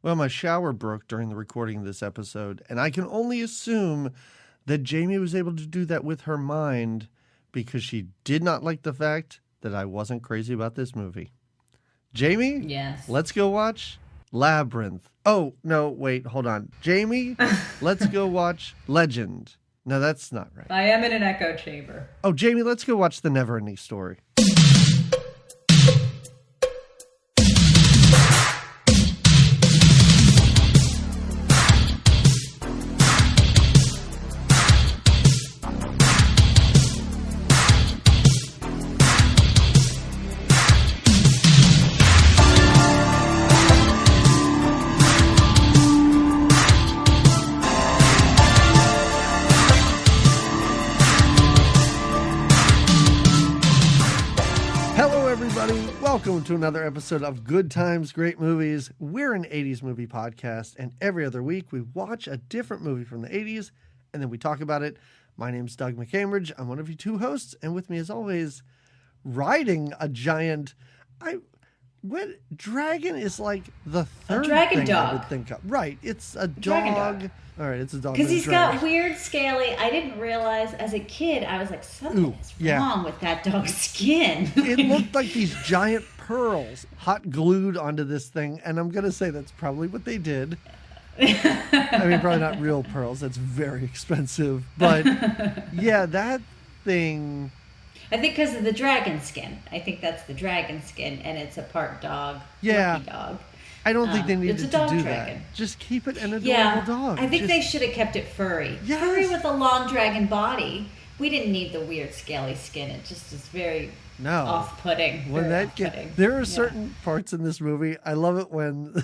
Well, my shower broke during the recording of this episode, and I can only assume that Jamie was able to do that with her mind because she did not like the fact that I wasn't crazy about this movie. Jamie? Yes. Let's go watch Labyrinth. Oh, no, wait, hold on. Jamie, let's go watch Legend. No, that's not right. I am in an echo chamber. Oh, Jamie, let's go watch The Neverending Story. Welcome to another episode of Good Times, Great Movies. We're an 80s movie podcast, and every other week we watch a different movie from the 80s, and then we talk about it. My name's Doug McCambridge. I'm one of you two hosts, and with me, as always, riding a giant... dragon is like the third dragon thing dog. I would think of. Right, it's a dragon dog. All right, it's a dog. Because he's got weird scaly. I didn't realize as a kid. I was like, something is wrong with that dog's skin. It looked like these giant pearls hot glued onto this thing, and I'm gonna say that's probably what they did. I mean, probably not real pearls. That's very expensive. But yeah, that thing. I think because of the dragon skin. I think that's the dragon skin, and it's a part dog. Yeah. Lucky dog. I don't think they needed to do dragon. that. Just keep it an adorable dog. I think they should have kept it furry. Yes. Furry with a long dragon body. We didn't need the weird scaly skin. It just is very off-putting. There are certain parts in this movie. I love it when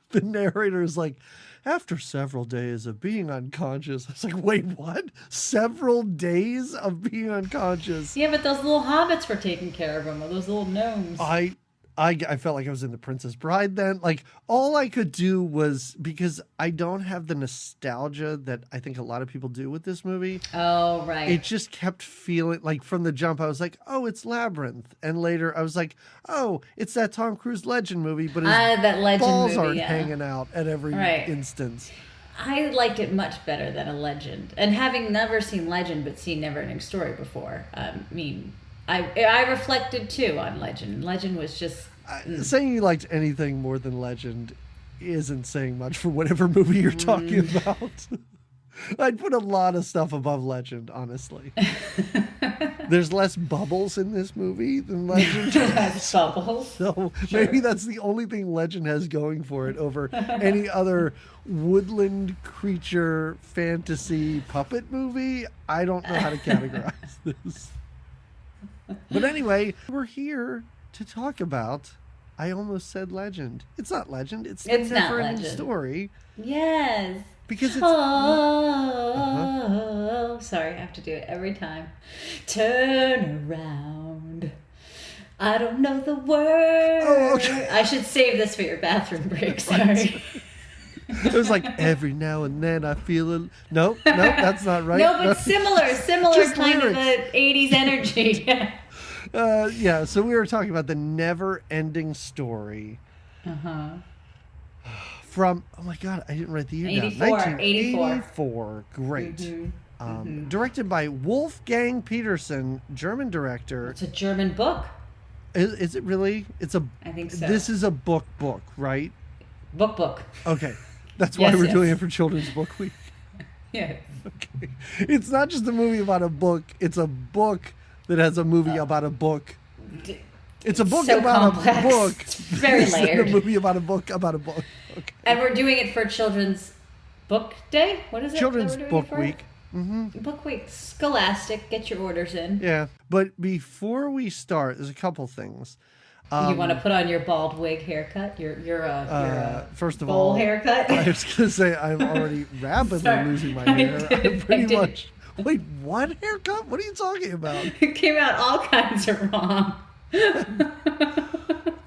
the narrator is like, after several days of being unconscious. I was like, wait, what? Several days of being unconscious? Yeah, but those little hobbits were taking care of him, or those little gnomes. I felt like I was in The Princess Bride then. Like, all I could do was, because I don't have the nostalgia that I think a lot of people do with this movie. Oh, right. It just kept feeling, like, from the jump, I was like, oh, it's Labyrinth. And later, I was like, oh, it's that Tom Cruise Legend movie, but his that Legend balls movie, aren't hanging out at every instance. I liked it much better than a Legend. And having never seen Legend, but seen Neverending Story before, I reflected too on Legend. Legend was just... Saying you liked anything more than Legend isn't saying much for whatever movie you're talking about. I'd put a lot of stuff above Legend, honestly. There's less bubbles in this movie than Legend. Less bubbles? So maybe that's the only thing Legend has going for it over any other woodland creature fantasy puppet movie. I don't know how to categorize this. But anyway, we're here to talk about, I almost said Legend. It's not Legend. It's the Neverending Story. Yes. Because it's... Sorry, I have to do it every time. Turn around. I don't know the word. Oh, okay. I should save this for your bathroom break. Sorry. It was like, every now and then I feel a... Nope, that's not right. No, but similar kind lyrics. of an 80s energy. Yeah, so we were talking about The Neverending Story. From, oh my God, I didn't write the year down. 1984. Great. Directed by Wolfgang Petersen, German director. It's a German book. Is it really? I think so. This is a book, right? Book. Okay. That's why we're doing it for Children's Book Week. Yeah. Okay. It's not just a movie about a book. It's a book that has a movie about a book. It's a book so about complex. A book. It's very layered. A movie about a book about a book. Okay. And we're doing it for Children's Book Day? What is it? Children's Book Week. Mm-hmm. Book Week. Scholastic. Get your orders in. Yeah. But before we start, there's a couple things. You want to put on your bald wig haircut? Your first of bowl all, haircut? I was going to say I'm already rapidly losing my hair. I'm pretty much... Wait, what haircut? What are you talking about? It came out all kinds of wrong.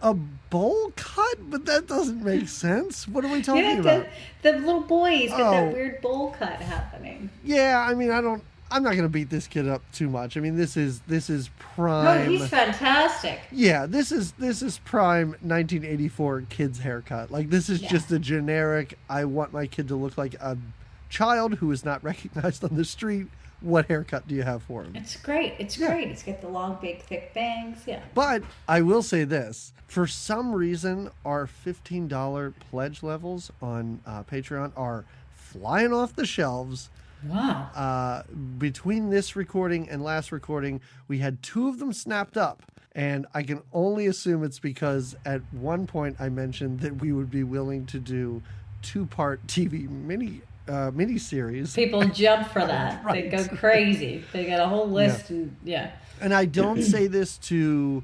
A bowl cut? But that doesn't make sense. What are we talking about? The little boy, he's got that weird bowl cut happening. Yeah, I mean, I don't I'm not going to beat this kid up too much. I mean, this is Oh, prime. he's fantastic. Yeah, this is prime 1984 kid's haircut. Like, this is just a generic, I want my kid to look like a child who is not recognized on the street. What haircut do you have for him? It's great. It's great. It's got the long, big, thick bangs. Yeah. But I will say this. For some reason, our $15 pledge levels on Patreon are flying off the shelves. Wow. Between this recording and last recording, we had 2 of them snapped up. And I can only assume it's because at one point I mentioned that we would be willing to do 2-part TV miniseries. People jump for that. Right. They go crazy. They got a whole list. And I don't say this to,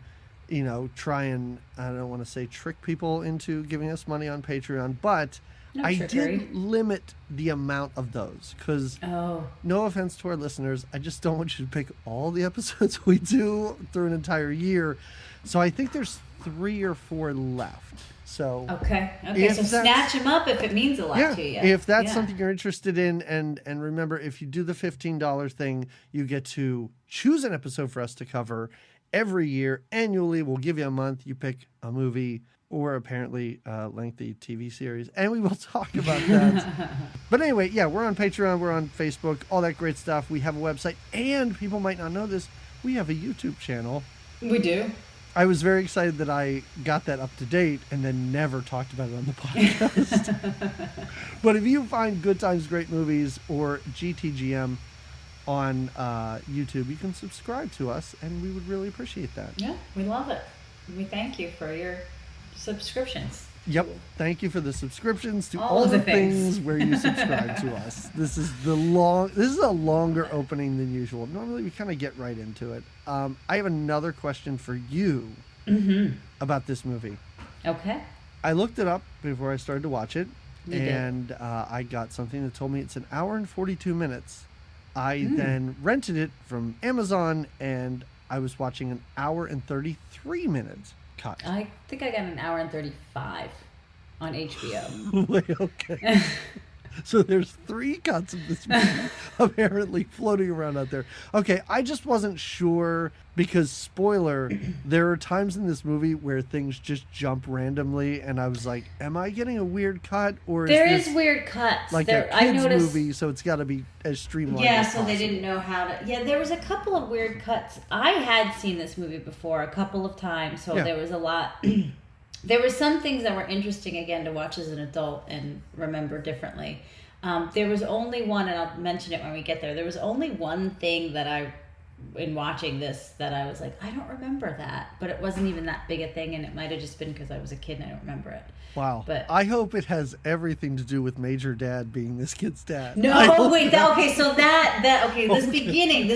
try and, I don't want to say trick people into giving us money on Patreon, but No I trickery. did limit the amount of those because, no offense to our listeners, I just don't want you to pick all the episodes we do through an entire year. So I think there's 3 or 4 left. So Okay. So that's- snatch them up if it means a lot to you. if that's something you're interested in, and remember, if you do the $15 thing, you get to choose an episode for us to cover every year. Annually, we'll give you a month. You pick a movie or apparently a lengthy TV series, and we will talk about that. But anyway, we're on Patreon, we're on Facebook, all that great stuff. We have a website, and people might not know this, we have a YouTube channel. We do. I was very excited that I got that up to date and then never talked about it on the podcast. But if you find Good Times, Great Movies or GTGM on YouTube, you can subscribe to us, and we would really appreciate that. Yeah, we love it. We thank you for your subscriptions. Yep. Thank you for the subscriptions to All all of the the things. things where you subscribe to us. This is a longer opening than usual. Normally we kind of get right into it. I have another question for you about this movie. Okay. I looked it up before I started to watch it, You did. and I got something that told me it's 1 hour and 42 minutes. I then rented it from Amazon, and I was watching 1 hour and 33 minutes cut. I think I got 1 hour and 35 on HBO. Wait, okay. So there's 3 cuts of this movie apparently floating around out there. Okay, I just wasn't sure because, spoiler, there are times in this movie where things just jump randomly, and I was like, am I getting a weird cut? Or is There this is weird cuts. like there, a kids movie, so it's got to be as streamlined Yeah, as so they possible? didn't know how to. Yeah, there was a couple of weird cuts. I had seen this movie before a couple of times, so there was a lot. There were some things that were interesting again to watch as an adult and remember differently. There was only one, and I'll mention it when we get there. There was only one thing that in watching this, that I was like, I don't remember that, but it wasn't even that big a thing, and it might have just been because I was a kid and I don't remember it. Wow. But I hope it has everything to do with Major Dad being this kid's dad. No, wait. This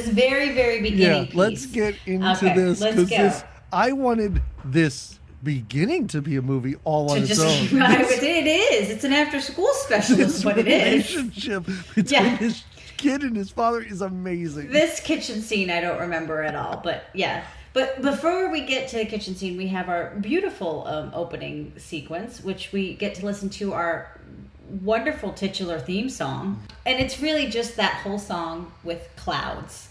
very, very beginning piece. Let's get into Okay, this, let's because go. I wanted this beginning to be a movie all on its Just, own. it is. It's an after-school special. This Is what it is. relationship between his kid and his father is amazing. This kitchen scene I don't remember at all, but yeah. But before we get to the kitchen scene, we have our beautiful opening sequence, which we get to listen to our wonderful titular theme song. And it's really just that whole song with clouds,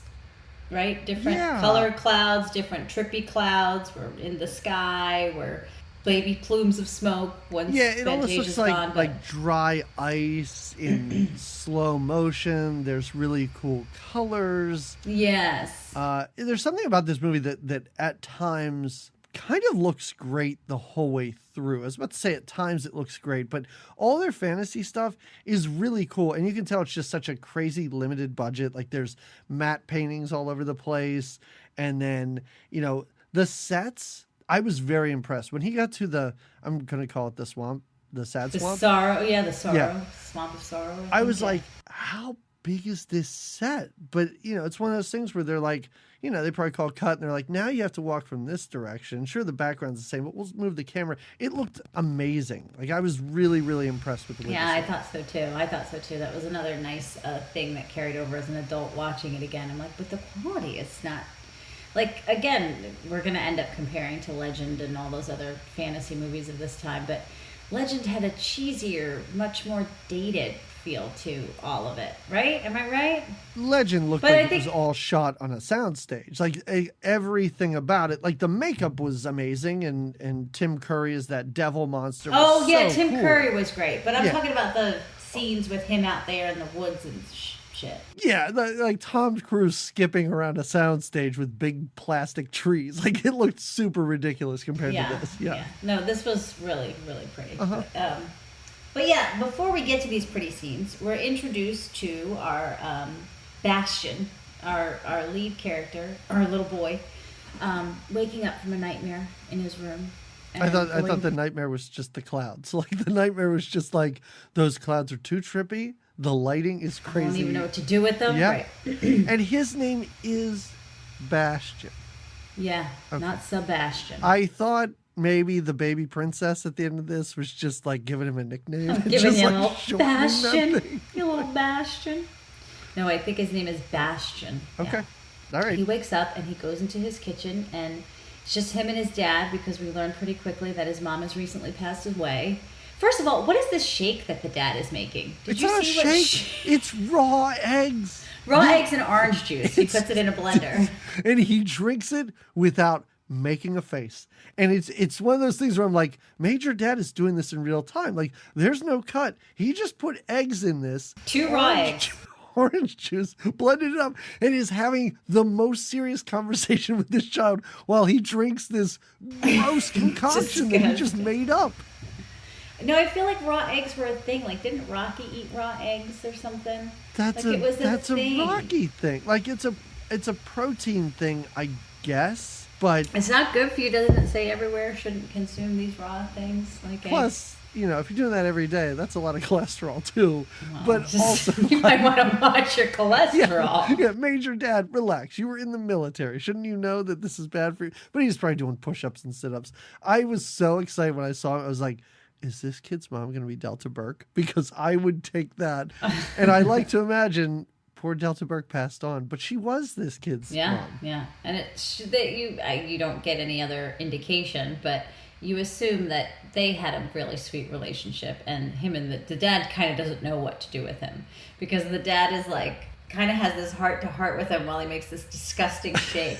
right? Different colored clouds, different trippy clouds. We're in the sky. We're baby plumes of smoke once it almost looks Fantasia's like gone. like dry ice in slow motion. There's really cool colors. Yes. There's something about this movie that at times kind of looks great the whole way through. I was about to say at times it looks great, but all their fantasy stuff is really cool. And you can tell it's just such a crazy limited budget. Like there's matte paintings all over the place. And then, the sets, I was very impressed. When he got to I'm going to call it the swamp, the sad The swamp. sorrow. Yeah, the sorrow. Yeah. Swamp of sorrow. I was like, how big is this set? But, it's one of those things where they're like, they probably call cut and they're like, now you have to walk from this direction. Sure, the background's the same, but we'll move the camera. It looked amazing. Like, I was really, really impressed with the way Yeah, this I looked. thought so too. That was another nice thing that carried over as an adult watching it again. I'm like, but the quality is not. Like, again, we're going to end up comparing to Legend and all those other fantasy movies of this time, but Legend had a cheesier, much more dated feel to all of it, right? Am I right? Legend looked But like I it think- was all shot on a soundstage. Like everything about it, like the makeup was amazing, and Tim Curry is that devil monster. Oh was yeah, so Tim cool. Curry was great, but I'm Yeah. talking about the scenes with him out there in the woods and shit. Yeah, like Tom Cruise skipping around a soundstage with big plastic trees. Like it looked super ridiculous compared to this. Yeah. No, this was really, really pretty. Uh-huh. But yeah, before we get to these pretty scenes, we're introduced to our Bastion, our lead character, our little boy, waking up from a nightmare in his room. I thought the nightmare was just the clouds. Like the nightmare was just like those clouds are too trippy. The lighting is crazy. I don't even know what to do with them. Yeah. Right. And his name is Bastion. Yeah, Okay. not Sebastian. I thought maybe the baby princess at the end of this was just like giving him a nickname. and Giving just, him like, a little shortening that Bastion. thing. You little Bastion. No, I think his name is Bastion. Okay. Yeah. All right. He wakes up and he goes into his kitchen, and it's just him and his dad, because we learned pretty quickly that his mom has recently passed away. First of all, what is this shake that the dad is making? It's not a shake. It's raw eggs. Raw eggs and orange juice. He puts it in a blender. And he drinks it without making a face. And it's one of those things where I'm like, Major Dad is doing this in real time. Like, there's no cut. He just put eggs in this. 2 raw eggs. Orange juice, blended it up, and is having the most serious conversation with this child while he drinks this gross concoction that he just made up. No, I feel like raw eggs were a thing. Like, didn't Rocky eat raw eggs or something? That's like, it was a thing. Rocky thing. Like it's a protein thing, I guess. But It's not good for you, doesn't it say everywhere shouldn't consume these raw things like eggs? plus, if you're doing that every day, that's a lot of cholesterol too. Well, But also, you might want to watch your cholesterol. yeah, Major Dad, relax. You were in the military. Shouldn't you know that this is bad for you? But he's probably doing push-ups and sit-ups. I was so excited when I saw him. I was like, is this kid's mom going to be Delta Burke? Because I would take that. And I like to imagine poor Delta Burke passed on, but she was this kid's mom. Yeah. And you don't get any other indication, but you assume that they had a really sweet relationship, and him and the dad kind of doesn't know what to do with him, because the dad is like kind of has this heart to heart with him while he makes this disgusting shake.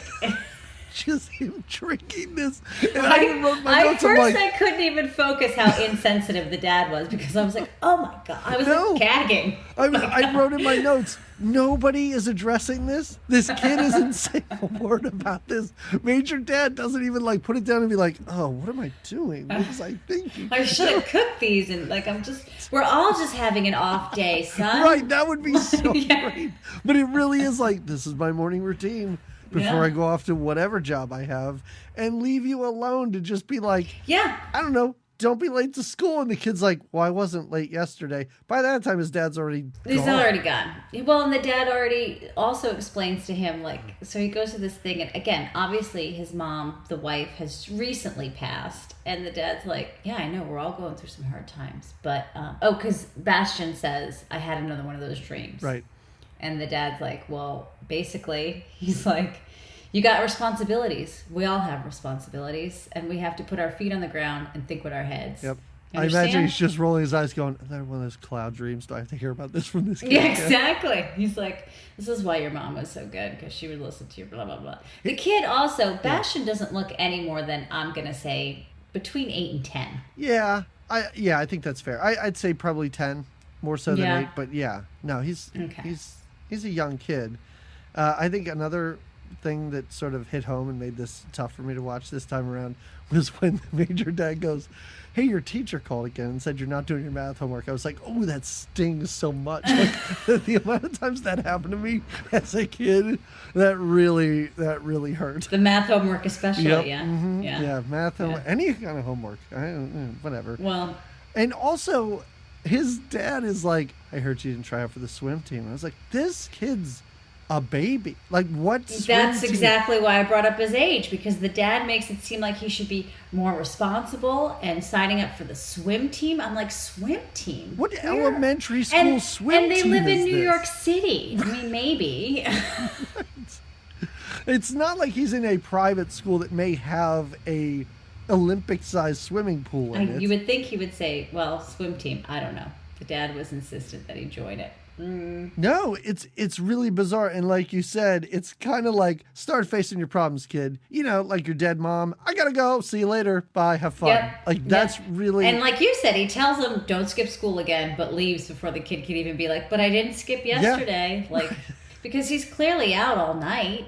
Just him drinking this. And I wrote my notes. First, I'm like, I couldn't even focus how insensitive the dad was, because I was like, oh my God. I was like gagging. I wrote in my notes, nobody is addressing this. This kid isn't saying a word about this. Major Dad doesn't even like put it down and be like, oh, what am I doing? What was I thinking? I should have cooked these, and we're all just having an off day, son. Right, that would be so Yeah. great. But it really is like, this is my morning routine before I go off to whatever job I have, and leave you alone to just be like, Yeah. I don't know, don't be late to school. And the kid's like, well, I wasn't late yesterday. By that time, his dad's already He's gone. already gone. Well, and the dad already also explains to him, like, so he goes to this thing, and again, obviously his mom, the wife, has recently passed, and the dad's like, yeah, I know, we're all going through some hard times, but, because Bastion says, I had another one of those dreams. Right. And the dad's like, well, basically, he's like, you got responsibilities. We all have responsibilities, and we have to put our feet on the ground and think with our heads. Yep. You I imagine understand? he's just rolling his eyes going, is that one of those cloud dreams? Do I have to hear about this from this kid? Yeah, exactly. He's like, this is why your mom was so good, because she would listen to your blah, blah, blah. The kid also, Bastion doesn't look any more than, I'm going to say, between 8 and 10. Yeah, I think that's fair. I'd say probably 10, more so than 8. But yeah, no, he's a young kid. I think another thing that sort of hit home and made this tough for me to watch this time around was when the Major Dad goes, hey, your teacher called again and said you're not doing your math homework. I was like, oh, that stings so much. Like, the amount of times that happened to me as a kid, that really hurt. The math homework especially, Yep. yeah. Mm-hmm. Yeah. Yeah, math homework, any kind of homework, whatever. Well, And also, his dad is like, I heard you didn't try out for the swim team. I was like, this kid's a baby. Like, what swim that's team? exactly why I brought up his age, because the dad makes it seem like he should be more responsible and signing up for the swim team. I'm like, swim team? What Where? elementary school swim And they team live in is New this? York City. I mean, maybe. It's not like he's in a private school that may have a Olympic-sized swimming pool in it. You would think he would say, well, swim team. I don't know. the dad was insistent that he join it. No, it's really bizarre. And like you said, it's kind of like, start facing your problems, kid. You know, like your dead mom. I gotta go. See you later. Bye. Have fun. Yep. Like, that's really... And like you said, he tells him, don't skip school again, but leaves before the kid can even be like, but I didn't skip yesterday. Yeah. Like, because he's clearly out all night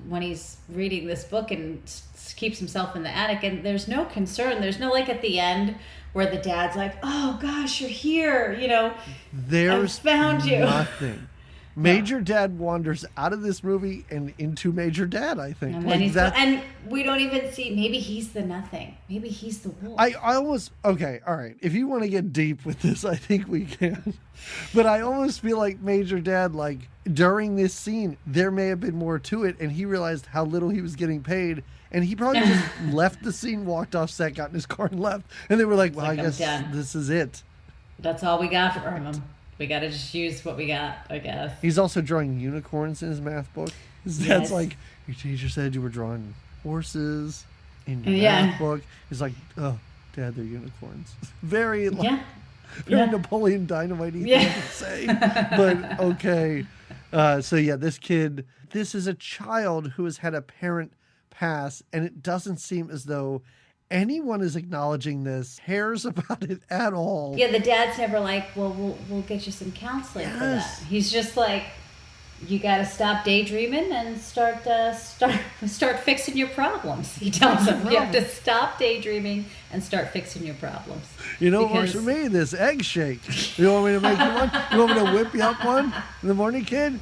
when he's reading this book and keeps himself in the attic. And there's no concern. There's no, like, at the end... where the dad's like, oh, gosh, you're here, you know. There's I found you. Nothing. Major Dad wanders out of this movie and into Major Dad, I think. And, like and we don't even see, maybe he's the nothing. Maybe he's the wolf. I almost, okay, all right. If you want to get deep with this, I think we can. But I almost feel like Major Dad, like, during this scene, there may have been more to it, and he realized how little he was getting paid. And he probably just left the scene, walked off set, got in his car and left. And they were like, well, I guess this is it. That's all we got from him. We got to just use what we got, I guess. He's also drawing unicorns in his math book. His dad's like, your teacher said you were drawing horses in your math book. He's like, oh, Dad, they're unicorns. Very Napoleon Dynamite-y thing to say. But okay. So yeah, this kid, this is a child who has had a parent pass, and it doesn't seem as though anyone is acknowledging this, cares about it at all. Yeah, the dad's never like, well, we'll get you some counseling for that. He's just like, you got to stop daydreaming and start fixing your problems. He tells him, you have to stop daydreaming and start fixing your problems. You know what works for me? This egg shake. You want me to make you one? You want me to whip you up one in the morning, kid?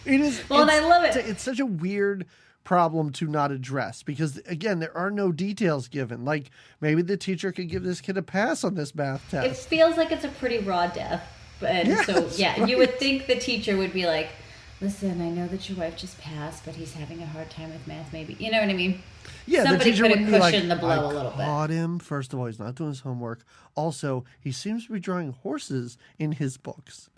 It is. Well, and I love it. It's such a weird problem to not address, because again, there are no details given. Like, maybe the teacher could give this kid a pass on this math test. It feels like it's a pretty raw death. And you would think the teacher would be like, listen, I know that your wife just passed, but he's having a hard time with math, maybe. You know what I mean? Yeah, somebody the teacher could have cushioned the blow I a little bit. Caught him. First of all, he's not doing his homework. Also, he seems to be drawing horses in his books.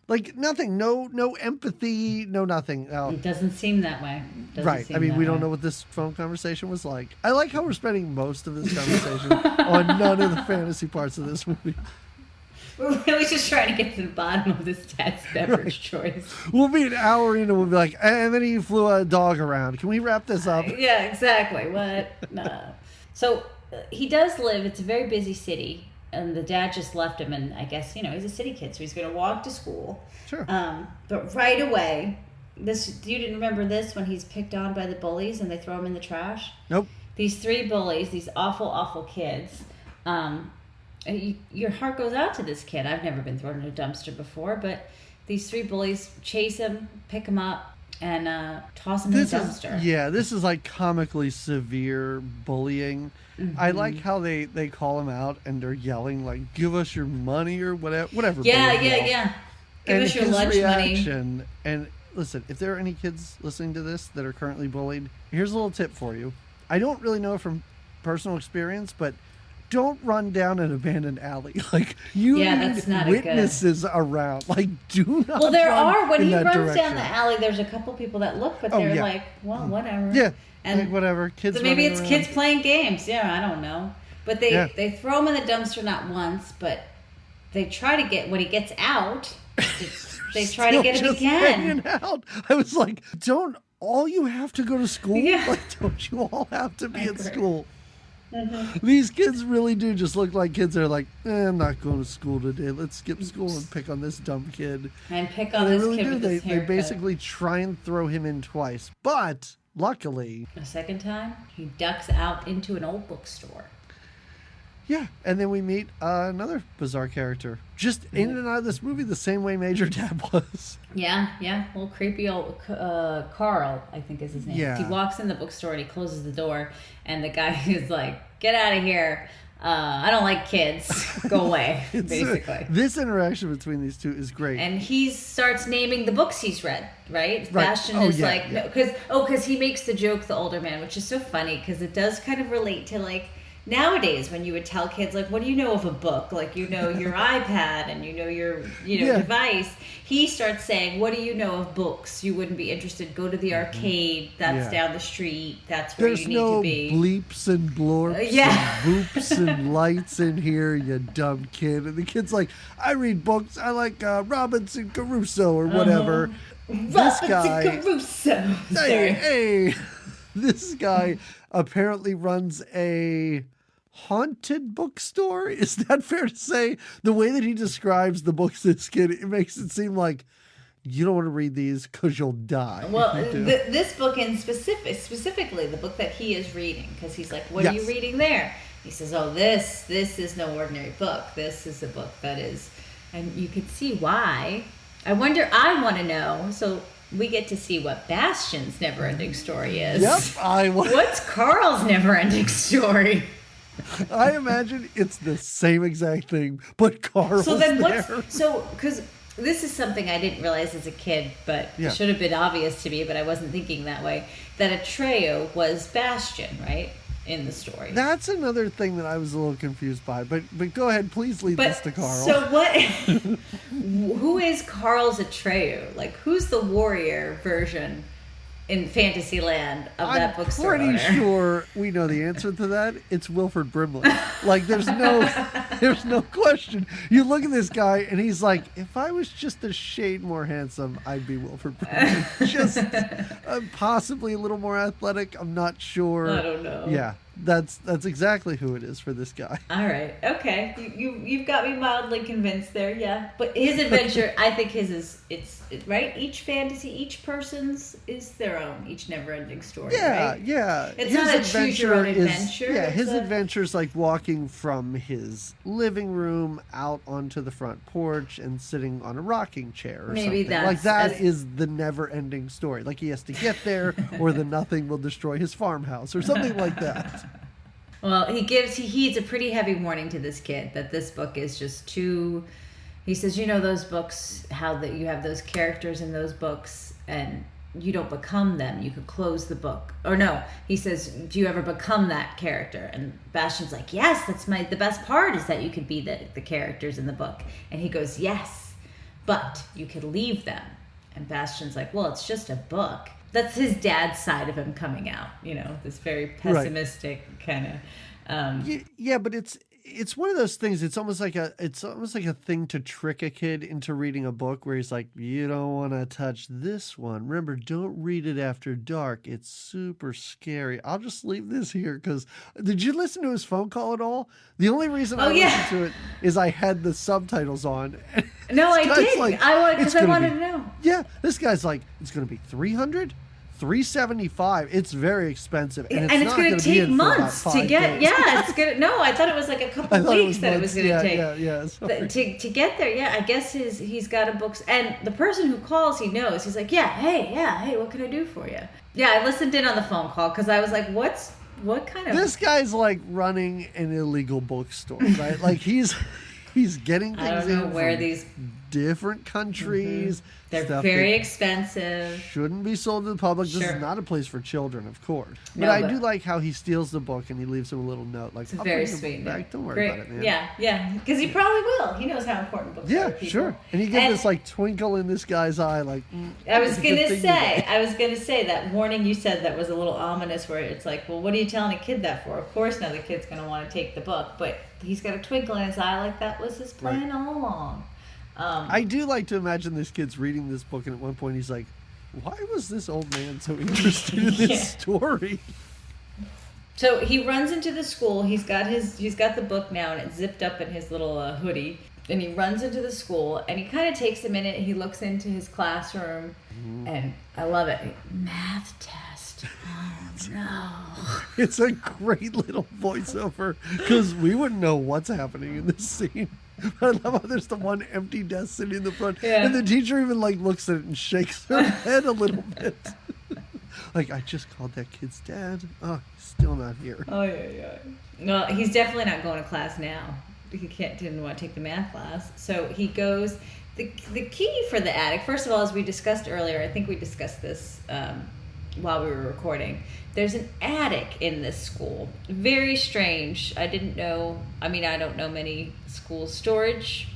Like, nothing, no empathy, no nothing. It doesn't seem that way. Right. I mean, we don't know what this phone conversation was like. I like how we're spending most of this conversation on none of the fantasy parts of this movie. We're really just trying to get to the bottom of this dad's beverage choice. We'll be an hour in and we'll be like, and then he flew a dog around. Can we wrap this up? Yeah, exactly. What? No. So he does live, it's a very busy city. And the dad just left him, and I guess, you know, he's a city kid, so he's going to walk to school. Sure. But right away, you didn't remember this when he's picked on by the bullies and they throw him in the trash? Nope. These 3 bullies, these awful, awful kids. Your heart goes out to this kid. I've never been thrown in a dumpster before, but these 3 bullies chase him, pick him up, and toss him in the dumpster. This is like comically severe bullying. Mm-hmm. I like how they call him out and they're yelling like, give us your money or whatever. Yeah. Give us your lunch reaction, money. And listen, if there are any kids listening to this that are currently bullied, here's a little tip for you. I don't really know from personal experience, but don't run down an abandoned alley. Like, you need witnesses around. Like, do not. Well, there run are. When he runs direction. down the alley, there's a couple people that look, but they're like, well, whatever. Yeah. And like, whatever. Kids. So maybe it's around. kids playing games. Yeah, I don't know. But they throw him in the dumpster not once, but they try to get, when he gets out, they try to get him again. Out. I was like, don't all you have to go to school? Yeah. Like, don't you all have to be at school? Mm-hmm. These kids really do just look like kids that are like, I'm not going to school today. Let's skip school and pick on this dumb kid. And pick on this kid with his They haircut. basically try and throw him in twice. But luckily, a second time, he ducks out into an old bookstore. Yeah, and then we meet another bizarre character. Just in and out of this movie the same way Major Dad was. Yeah. Little creepy old Carl, I think is his name. Yeah. He walks in the bookstore and he closes the door, and the guy is like, get out of here. I don't like kids. Go away, basically. This interaction between these two is great. And he starts naming the books he's read, right? Right. Bastian is because he makes the joke, the older man, which is so funny because it does kind of relate to like nowadays when you would tell kids, like, what do you know of a book? Like, you know your iPad and you know your device. He starts saying, what do you know of books? You wouldn't be interested. Go to the arcade. That's down the street. That's where you need to be. There's no bleeps and blorps and boops and lights in here, you dumb kid. And the kid's like, I read books. I like Robinson Crusoe or whatever. Robinson Crusoe. Hey, this guy apparently runs a haunted bookstore. Is that fair to say? The way that he describes the books, this kid, it makes it seem like you don't want to read these because you'll die. Well, this book in specifically the book that he is reading, because he's like, what are you reading there? He says, oh, this is no ordinary book. This is a book that is, and you could see why. I want to know, so we get to see what Bastian's never-ending story is. Yep, What's Carl's never-ending story? I imagine it's the same exact thing, but Carl's there. Because this is something I didn't realize as a kid, but it should have been obvious to me, but I wasn't thinking that way, that Atreyu was Bastian, right? In the story. That's another thing that I was a little confused by, but go ahead, please lead this to Carl. So what, who is Carl's Atreyu? Like, who's the warrior version in Fantasyland of that bookstore owner? I'm pretty sure we know the answer to that. It's Wilford Brimley. Like, there's no question. You look at this guy and he's like, if I was just a shade more handsome, I'd be Wilford Brimley. Just possibly a little more athletic. I'm not sure. I don't know. Yeah. That's exactly who it is for this guy. All right. Okay. You've got me mildly convinced there. Yeah. But his adventure, I think his is, it's right. Each person's is their own, each never-ending story. Yeah. Right? Yeah. It's not a choose your own adventure. His adventure is like walking from his living room out onto the front porch and sitting on a rocking chair or Maybe something. Like that is the never-ending story. Like he has to get there or the nothing will destroy his farmhouse or something like that. Well, he heeds a pretty heavy warning to this kid that this book is just too. He says, you know those books, how that you have those characters in those books, and you don't become them. You could close the book, or no. He says, do you ever become that character? And Bastian's like, yes, that's the best part is that you could be the characters in the book. And he goes, yes, but you could leave them. And Bastian's like, well, it's just a book. That's his dad's side of him coming out, this very pessimistic kind of. Yeah, but it's one of those things. It's almost like a thing to trick a kid into reading a book where he's like, you don't want to touch this one. Remember, don't read it after dark. It's super scary. I'll just leave this here because. Did you listen to his phone call at all? The only reason I listened to it is I had the subtitles on. No, I did. Like, because I wanted to know. Yeah, this guy's like, it's going to be $300, $375. It's very expensive, and it's going to take months to get. Days. Yeah, it's gonna. No, I thought it was like a couple weeks that it was going to take. Yeah. To get there, yeah. I guess he's got a book, and the person who calls, he knows. He's like, hey, what can I do for you? Yeah, I listened in on the phone call because I was like, what kind of? This guy's like running an illegal bookstore, right? Like he's getting things I don't know where these different countries. Mm-hmm. They're very expensive. Shouldn't be sold to the public. This is not a place for children, of course. But I do like how he steals the book and he leaves him a little note. Like, it's very sweet. Back. Don't worry about it, man. Yeah. Because he probably will. He knows how important books are to people. Sure. And he gives this like twinkle in this guy's eye, like. I was gonna say that warning you said that was a little ominous, where it's like, well, what are you telling a kid that for? Of course, now the kid's gonna want to take the book, but he's got a twinkle in his eye, like that was his plan all along. I do like to imagine this kid's reading this book, and at one point he's like, why was this old man so interested in this story? So he runs into the school. He's got the book now, and it's zipped up in his little hoodie. And he runs into the school, and he kind of takes a minute. He looks into his classroom, and I love it. Math test. Oh, no. It's a great little voiceover, because we wouldn't know what's happening in this scene. I love how there's the one empty desk sitting in the front, and the teacher even like looks at it and shakes her head a little bit. Like, I just called that kid's dad. Oh, he's still not here. Oh yeah. No, he's definitely not going to class now. He didn't want to take the math class, so he goes. The key for the attic, first of all, as we discussed earlier, I think we discussed this while we were recording. There's an attic in this school. Very strange. I didn't know. I mean, I don't know many school storage.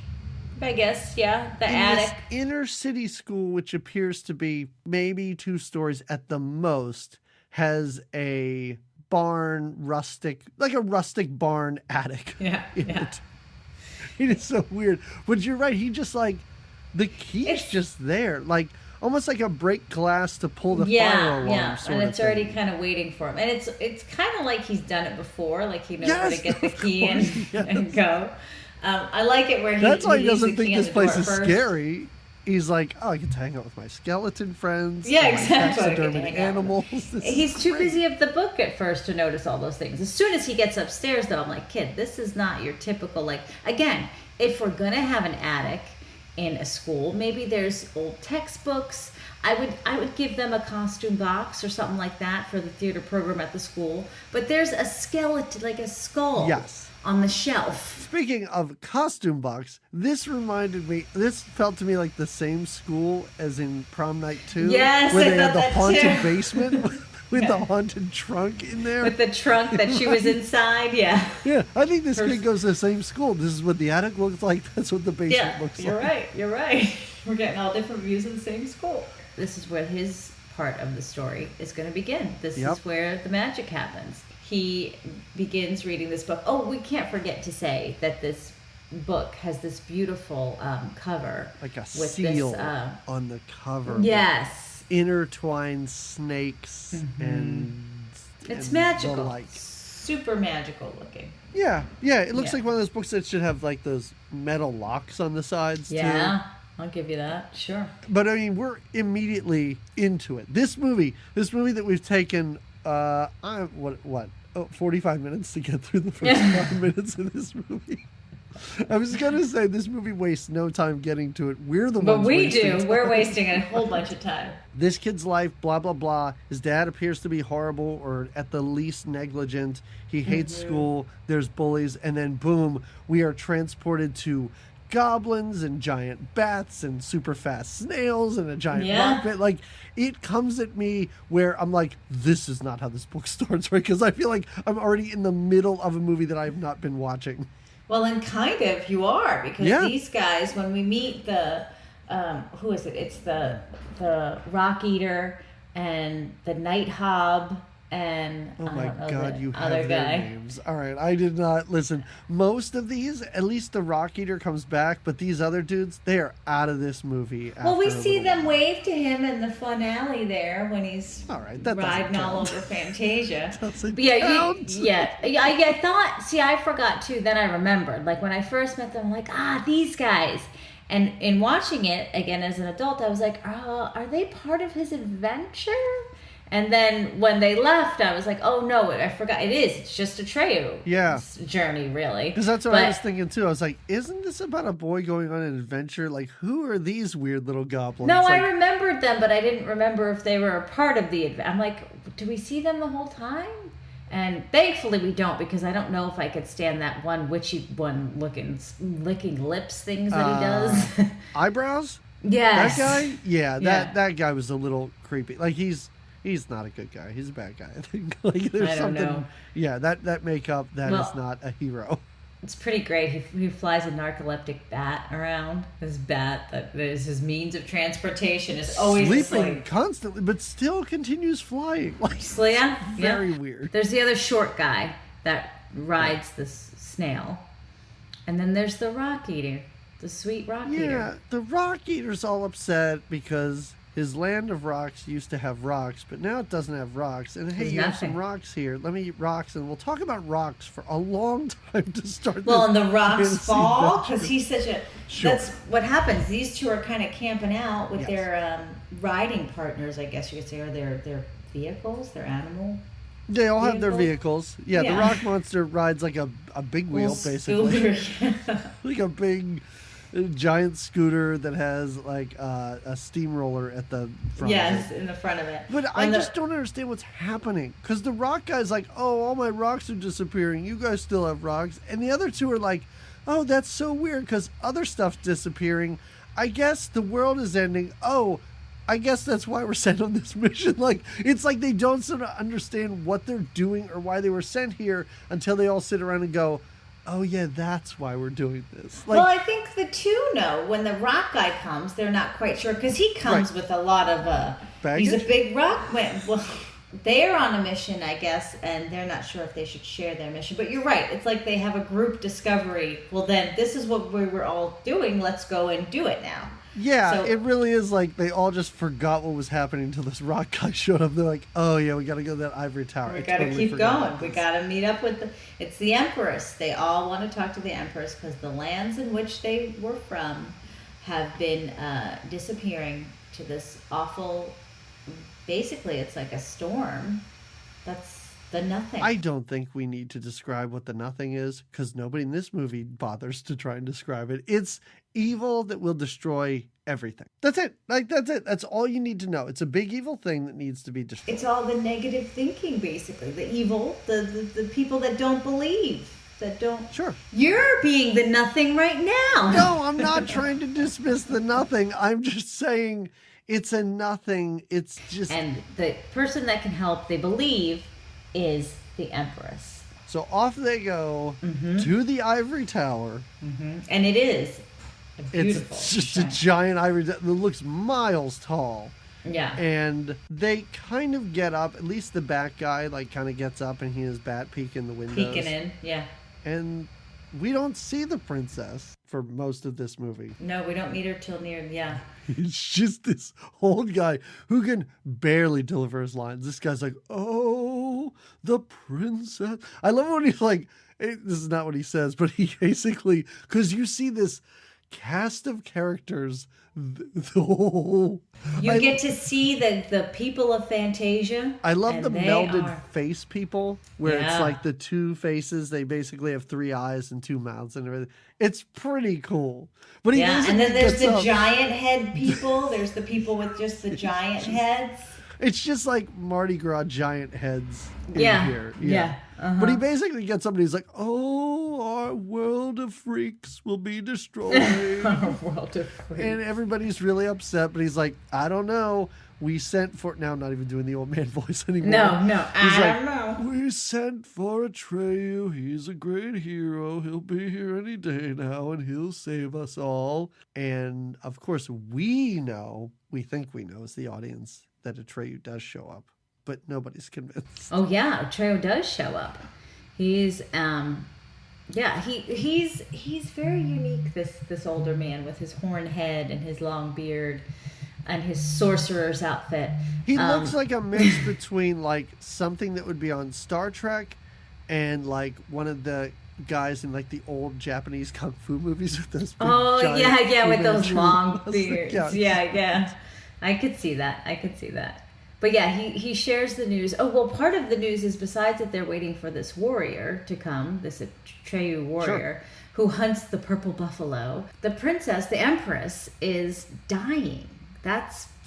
I guess, yeah. The attic. This inner city school, which appears to be maybe 2 stories at the most, has a barn, like a rustic barn attic. Yeah. It. It is so weird. But you're right. He just like, the key's just there. Like, almost like a break glass to pull the fire alarm. Yeah, sort and of it's thing. already kind of waiting for him. And it's kind of like he's done it before. Like he knows where to get the of key course, and go. I like it where That's why he leaves doesn't the key think on this the place door is first. scary. He's like, oh, I get to hang out with my skeleton friends. Yeah, my exactly. taxidermied animals. He's too busy of the book at first to notice all those things. As soon as he gets upstairs, though, I'm like, kid, this is not your typical, like, again, if we're going to have an attic in a school, maybe there's old textbooks. I would give them a costume box or something like that for the theater program at the school. But there's a skeleton, like a skull. Yes. On the shelf. Speaking of costume box, this felt to me like the same school as in Prom Night 2. Yes, where I they had thought the that haunted too. basement with the haunted trunk in there. With the trunk that she was inside, yeah. Yeah, I think this kid goes to the same school. This is what the attic looks like. That's what the basement looks like. You're right. We're getting all different views of the same school. This is where his part of the story is going to begin. This is where the magic happens. He begins reading this book. Oh, we can't forget to say that this book has this beautiful cover. Like a with seal this, on the cover. Yes. Intertwined snakes and It's and magical. the like. Super magical looking. Yeah. It looks like one of those books that should have like those metal locks on the sides too. Yeah, I'll give you that. Sure. But I mean, we're immediately into it. This movie that we've taken 45 minutes to get through the first 5 minutes of this movie. I was gonna say this movie wastes no time getting to it. We're the ones. But we wasting do. time. We're wasting a whole bunch of time. This kid's life, blah blah blah. His dad appears to be horrible or at the least negligent. He hates school. There's bullies, and then boom, we are transported to goblins and giant bats and super fast snails and a giant rock pit. Like, it comes at me where I'm like, this is not how this book starts, right? Because I feel like I'm already in the middle of a movie that I have not been watching. Well, and kind of you are, because these guys, when we meet the who is it? It's the Rock Eater and the Night Hob and Oh my God, you have other their guy. names. All right, I did not listen. Most of these, at least the Rock Eater comes back, but these other dudes, they are out of this movie. Well, we after a see little them while. wave to him in the finale there when he's All right, that doesn't riding all count. over Fantasia. Doesn't But yeah, count. I thought. See, I forgot too. Then I remembered. Like when I first met them, I'm like, these guys. And in watching it again as an adult, I was like, are they part of his adventure? And then when they left, I was like, oh no, I forgot. It is. It's just a Treyu journey, really. Because that's what I was thinking too. I was like, isn't this about a boy going on an adventure? Like, who are these weird little goblins? No, like, I remembered them, but I didn't remember if they were a part of the adventure. I'm like, do we see them the whole time? And thankfully we don't, because I don't know if I could stand that one witchy one licking lips things that he does. Eyebrows? Yes. That guy? Yeah, that guy was a little creepy. Like, he's not a good guy. He's a bad guy, I think. Like, there's I don't something. know. Yeah, that makeup, is not a hero. It's pretty great. He flies a narcoleptic bat around. This bat that is his means of transportation is always sleeping asleep. constantly, but still continues flying. Like, very weird. There's the other short guy that rides this snail, and then there's the Rock Eater, the sweet Rock Eater. Yeah, the Rock Eater's all upset because his land of rocks used to have rocks, but now it doesn't have rocks. And hey, you have some rocks here. Let me eat rocks, and we'll talk about rocks for a long time to start. Well, this and the rocks fantasy fall adventure. because he's such a. Sure. That's what happens. These two are kind of camping out with Yes. their riding partners, I guess you could say, or their vehicles, their animal. They all have their vehicles. Yeah, the Yeah. rock monster rides like a big wheel, basically. Scooter. Like a big giant scooter that has like a steamroller at the front. Yes, of it. in the front of it. But I just don't understand what's happening. Because the rock guy's like, oh, all my rocks are disappearing. You guys still have rocks. And the other two are like, oh, that's so weird because other stuff's disappearing. I guess the world is ending. Oh, I guess that's why we're sent on this mission. Like, it's like they don't sort of understand what they're doing or why they were sent here until they all sit around and go, oh yeah, that's why we're doing this. Like, well, I think the two know. When the rock guy comes, they're not quite sure, because he comes with a lot of baggage? He's a big rock man. Well, they're on a mission, I guess, and they're not sure if they should share their mission. But you're right. It's like they have a group discovery. Well, then this is what we were all doing. Let's go and do it now. Yeah, So, it really is like they all just forgot what was happening until this rock guy showed up. They're like, oh yeah, we got to go to that ivory tower. we got to keep going. We got to meet up with it's the Empress. They all want to talk to the Empress because the lands in which they were from have been disappearing to this awful, basically it's like a storm. That's the nothing. I don't think we need to describe what the nothing is, because nobody in this movie bothers to try and describe it. It's evil that will destroy everything. That's it. Like, that's it. That's all you need to know. It's a big evil thing that needs to be destroyed. It's all the negative thinking, basically. The evil, the people that don't believe, that don't... Sure. You're being the nothing right now. No, I'm not trying to dismiss the nothing. I'm just saying it's a nothing. It's just... And the person that can help, they believe, is the Empress. So off they go to the ivory tower. And it is a beautiful... It's just a giant ivory tower that looks miles tall. Yeah. And they kind of get up, at least the bat guy, like, kind of gets up and he has bat peeking the windows. Peeking in, yeah. And we don't see the princess for most of this movie. No, we don't meet her till near, yeah. He's just this old guy who can barely deliver his lines. This guy's like, oh, the princess. I love when he's like, this is not what he says, but he basically, because you see this cast of characters, you get to see the people of Fantasia. I love the melded face people, where it's like the two faces, they basically have three eyes and two mouths and everything. It's pretty cool. But and then there's the giant head people. There's the people with just the giant heads. It's just like Mardi Gras giant heads in here. Yeah. But he basically gets up and he's like, oh, our world of freaks will be destroyed. Our world of freaks. And everybody's really upset, but he's like, I don't know. We sent for... Now I'm not even doing the old man voice anymore. No, I don't know. We sent for Atreyu. He's a great hero. He'll be here any day now, and he'll save us all. And, of course, we think we know as the audience, that Atreyu does show up. But nobody's convinced. Oh yeah, Atreyu does show up. He's he's very unique, this older man with his horn head and his long beard and his sorcerer's outfit. He looks like a mix between like something that would be on Star Trek and like one of the guys in like the old Japanese kung fu movies with those big giant with those long beards. beards. Yeah. I could see that. But yeah, he shares the news. Oh, well, part of the news is, besides that they're waiting for this warrior to come, this Atreyu warrior, who hunts the purple buffalo, the princess, the Empress, is dying.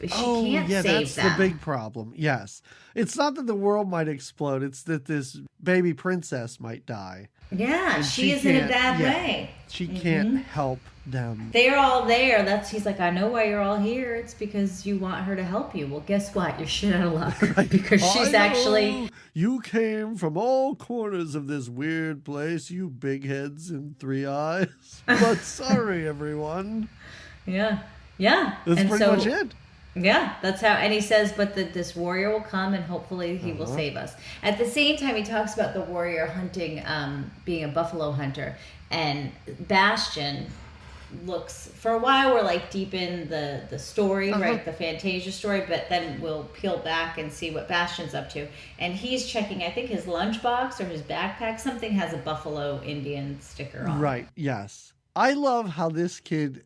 She can't save that's them. the big problem. Yes. It's not that the world might explode. It's that this baby princess might die. Yeah, and she is in a bad way. She can't help them. They're all there. He's like, I know why you're all here. It's because you want her to help you. Well, guess what? You're shit out of luck. Right. Because she's actually... You came from all corners of this weird place, you big heads and three eyes. But sorry, everyone. Yeah. That's pretty much it. Yeah, that's how, and he says, but this warrior will come and hopefully he will save us. At the same time, he talks about the warrior hunting, being a buffalo hunter, and Bastian looks, for a while we're like deep in the story, right, the Fantasia story, but then we'll peel back and see what Bastian's up to. And he's checking, I think his lunchbox or his backpack, something has a Buffalo Indian sticker on. Right, yes. I love how this kid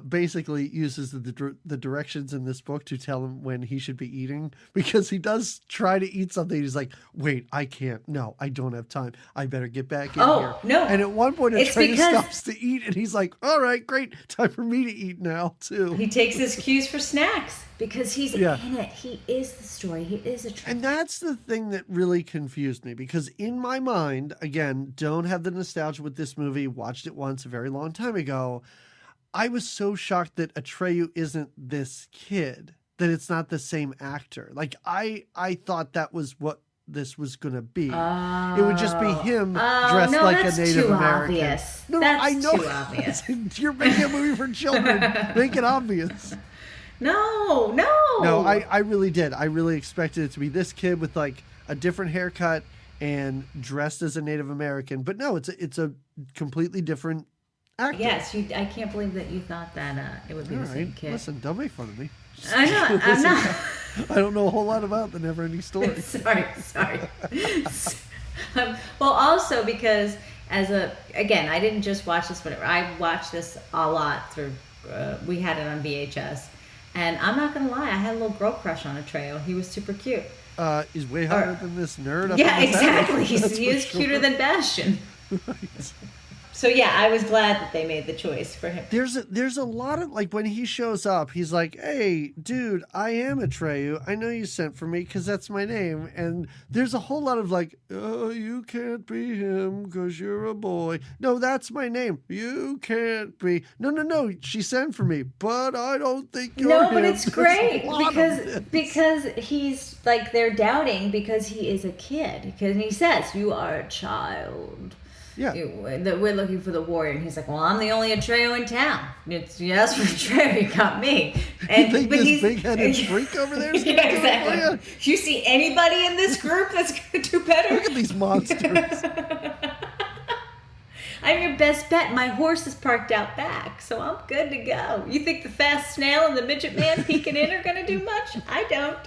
basically uses the directions in this book to tell him when he should be eating, because he does try to eat something. He's like, wait, I can't. No, I don't have time. I better get back in here. No. And at one point, Atreyu stops to eat, and he's like, all right, great. Time for me to eat now, too. He takes his cues for snacks because he's in it. He is the story. He is a truth. And that's the thing that really confused me, because in my mind, again, don't have the nostalgia with this movie, watched it once a very long time ago, I was so shocked that Atreyu isn't this kid. that it's not the same actor. Like I thought that was what this was going to be. It would just be him dressed like a Native American. Obvious. No, that's I know. Too obvious. You're making a movie for children. Make it obvious. No. No, I really did. I really expected it to be this kid with like a different haircut and dressed as a Native American. But no, it's a completely different actor. Yes, I can't believe that you thought that it would be the same kid. Listen, don't make fun of me. I know. I'm not. I don't know a whole lot about the Neverending Story. sorry. Well, also because again, I didn't just watch this, but I watched this a lot through. We had it on VHS, and I'm not gonna lie, I had a little girl crush on Atreyu. He was super cute. He's way hotter than this nerd. Yeah, exactly. He is cuter than Bastion. Right. So yeah, I was glad that they made the choice for him. There's a lot of, like, when he shows up, he's like, "Hey, dude, I am Atreyu. I know you sent for me because that's my name." And there's a whole lot of like, "Oh, you can't be him because you're a boy. No, that's my name. You can't be. No. She sent for me, but I don't think you're him." No, but it's great because he's like, they're doubting because he is a kid. Because he says, "You are a child." Yeah. We're looking for the warrior. And he's like, "Well, I'm the only Atreyu in town. You asked for Atreyu, you got me." And, you think this big-headed freak over there is going to do it for you? Do you see anybody in this group that's going to do better? Look at these monsters. I'm your best bet. My horse is parked out back, so I'm good to go. You think the fast snail and the midget man peeking in are going to do much? I don't.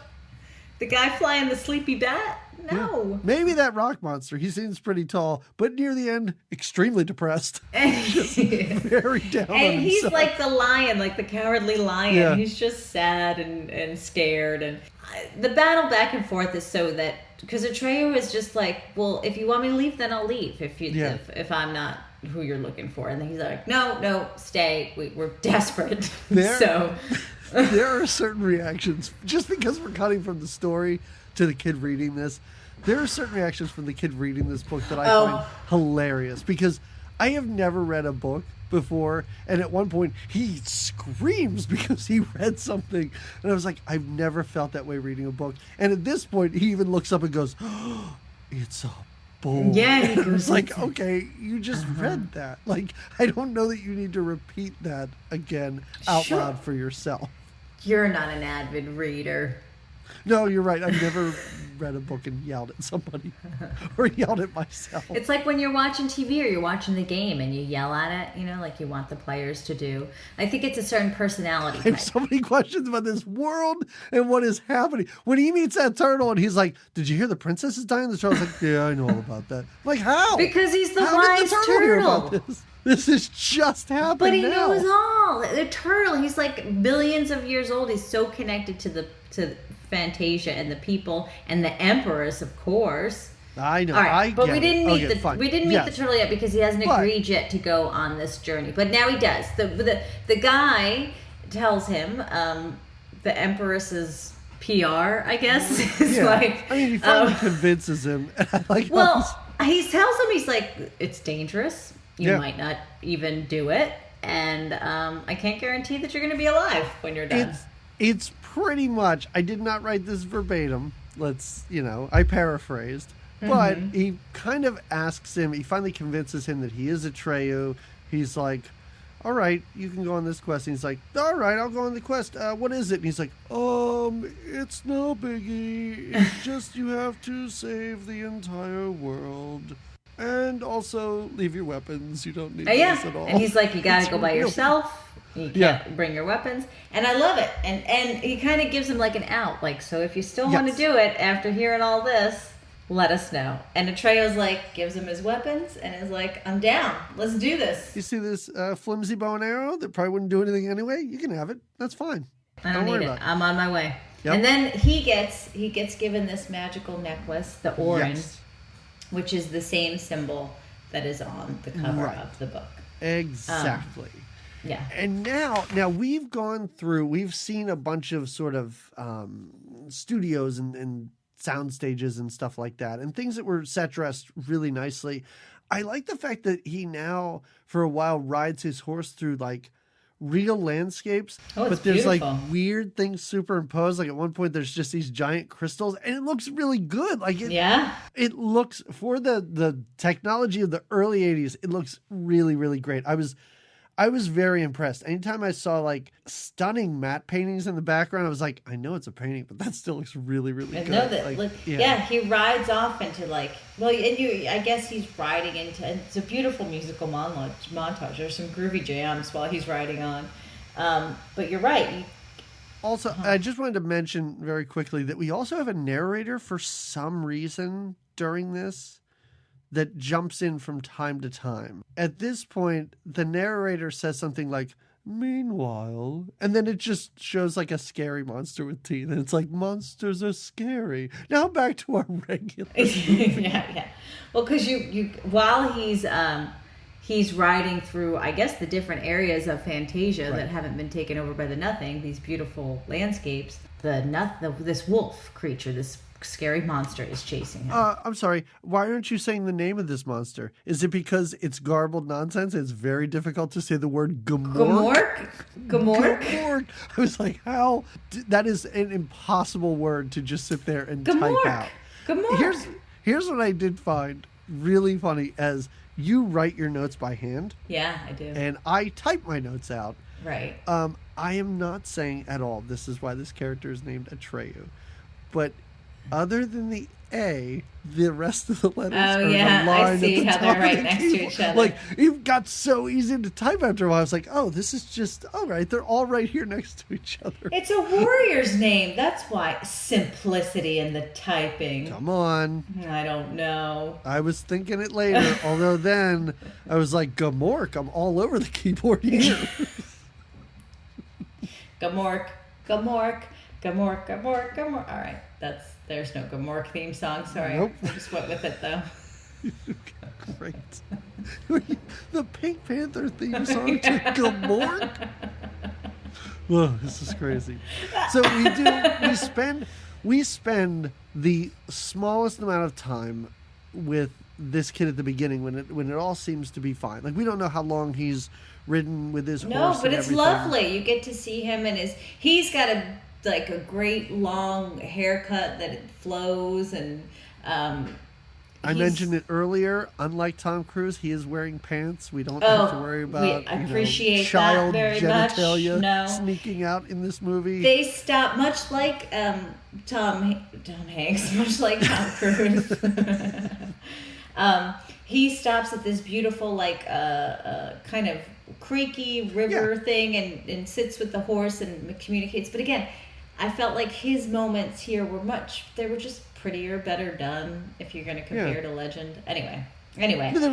The guy flying the sleepy bat? No. Yeah. Maybe that rock monster. He seems pretty tall, but near the end, extremely depressed. Just very down on and he's himself. like the lion, like the cowardly lion. Yeah. He's just sad and scared. And the battle back and forth is so that, because Atreyu is just like, "Well, if you want me to leave, then I'll leave. If I'm not who you're looking for." And then he's like, no, stay. We're desperate. There are certain reactions, just because we're cutting from the story to the kid reading this, there are certain reactions from the kid reading this book that I find hilarious, because I have never read a book before, and at one point he screams because he read something, and I was like, I've never felt that way reading a book. And at this point he even looks up and goes, "Oh, it's a boy." Yeah, he goes, like, okay, you just read that. Like, I don't know that you need to repeat that again out loud for yourself. You're not an avid reader. No, you're right. I've never read a book and yelled at somebody or yelled at myself. It's like when you're watching TV or you're watching the game and you yell at it, like you want the players to do. I think it's a certain personality type. I have so many questions about this world and what is happening. When he meets that turtle and he's like, "Did you hear the princess is dying?" The turtle's like, "Yeah, I know all about that." I'm like, how? Because he's the how wise did the turtle hear turtle. about this? This is just happening. But he now. knows all. The turtle, he's like billions of years old. He's so connected to Fantasia and the people and the emperors, of course. I know. All right, but we didn't meet Yes. the turtle yet because he hasn't agreed yet to go on this journey. But now he does. The guy tells him, the empress's PR, I guess, is like. I mean, he finally convinces him. And I like. Well, he tells him, he's like, "It's dangerous. You might not even do it, and I can't guarantee that you're going to be alive when you're done." It's pretty much, I did not write this verbatim. I paraphrased. But he kind of asks him, he finally convinces him that he is Atreyu. He's like, "All right, you can go on this quest." And he's like, "All right, I'll go on the quest. What is it?" And he's like, "It's no biggie. It's just you have to save the entire world. And also leave your weapons. You don't need this at all." And he's like, "You gotta go by yourself. You can't bring your weapons." And I love it. And he kind of gives him like an out. Like, so if you still want to do it after hearing all this, let us know. And Atreyu's like, gives him his weapons and is like, "I'm down. Let's do this." You see this flimsy bow and arrow that probably wouldn't do anything anyway? You can have it. That's fine. I don't need it. I'm on my way. Yep. And then he gets given this magical necklace, the orange. Yes. Which is the same symbol that is on the cover of the book. Exactly. Yeah. And now we've gone through, we've seen a bunch of sort of studios and sound stages and stuff like that, and things that were set dressed really nicely. I like the fact that he now, for a while, rides his horse through like real landscapes, Oh, it's but there's beautiful. like weird things superimposed. Like at one point, there's just these giant crystals, and it looks really good. Like it looks, for the technology of the early 80s, it looks really, really great. I was very impressed. Anytime I saw like stunning matte paintings in the background, I was like, I know it's a painting, but that still looks really, really good. Know that, like, he rides off into like, I guess he's riding into, and it's a beautiful musical montage. There's some groovy jams while he's riding on. But you're right. Also, I just wanted to mention very quickly that we also have a narrator for some reason during this that jumps in from time to time. At this point, the narrator says something like, meanwhile, and then it just shows like a scary monster with teeth, and it's like, monsters are scary. Now back to our regular movie. yeah. Well, because you while he's riding through, I guess, the different areas of Fantasia that haven't been taken over by the Nothing, these beautiful landscapes, this wolf creature, this scary monster is chasing him. I'm sorry. Why aren't you saying the name of this monster? Is it because it's garbled nonsense? It's very difficult to say the word Gamork. Gamork. I was like, how? That is an impossible word to just sit there and type out. Gamork. Here's what I did find really funny: as you write your notes by hand. Yeah, I do. And I type my notes out. Right. I am not saying at all, this is why this character is named Atreyu, but other than the A, the rest of the letters are the line I see at the how top they're of right the next keyboard. to each other. Like, it got so easy to type after a while. I was like, oh, this is just, all right, they're all right here next to each other. It's a warrior's name. That's why. Simplicity in the typing. Come on. I don't know. I was thinking it later, although then I was like, Gamork, I'm all over the keyboard here. Gamork. All right, there's no Gamork theme song. Sorry, Nope. I just went with it though. Great. The Pink Panther theme song to Gamork? Whoa, this is crazy. So we spend the smallest amount of time with this kid at the beginning when it all seems to be fine. Like, we don't know how long he's ridden with his horse. No, but it's everything. lovely. You get to see him and he's got a great long haircut that it flows, and I mentioned it earlier. Unlike Tom Cruise, he is wearing pants. We don't have to worry about child genitalia sneaking out in this movie. They stop, much like Tom Hanks, much like Tom Cruise. He stops at this beautiful kind of creaky river thing and sits with the horse and communicates. But again, I felt like his moments here they were just prettier, better done, if you're going to compare to Legend. Anyway. But there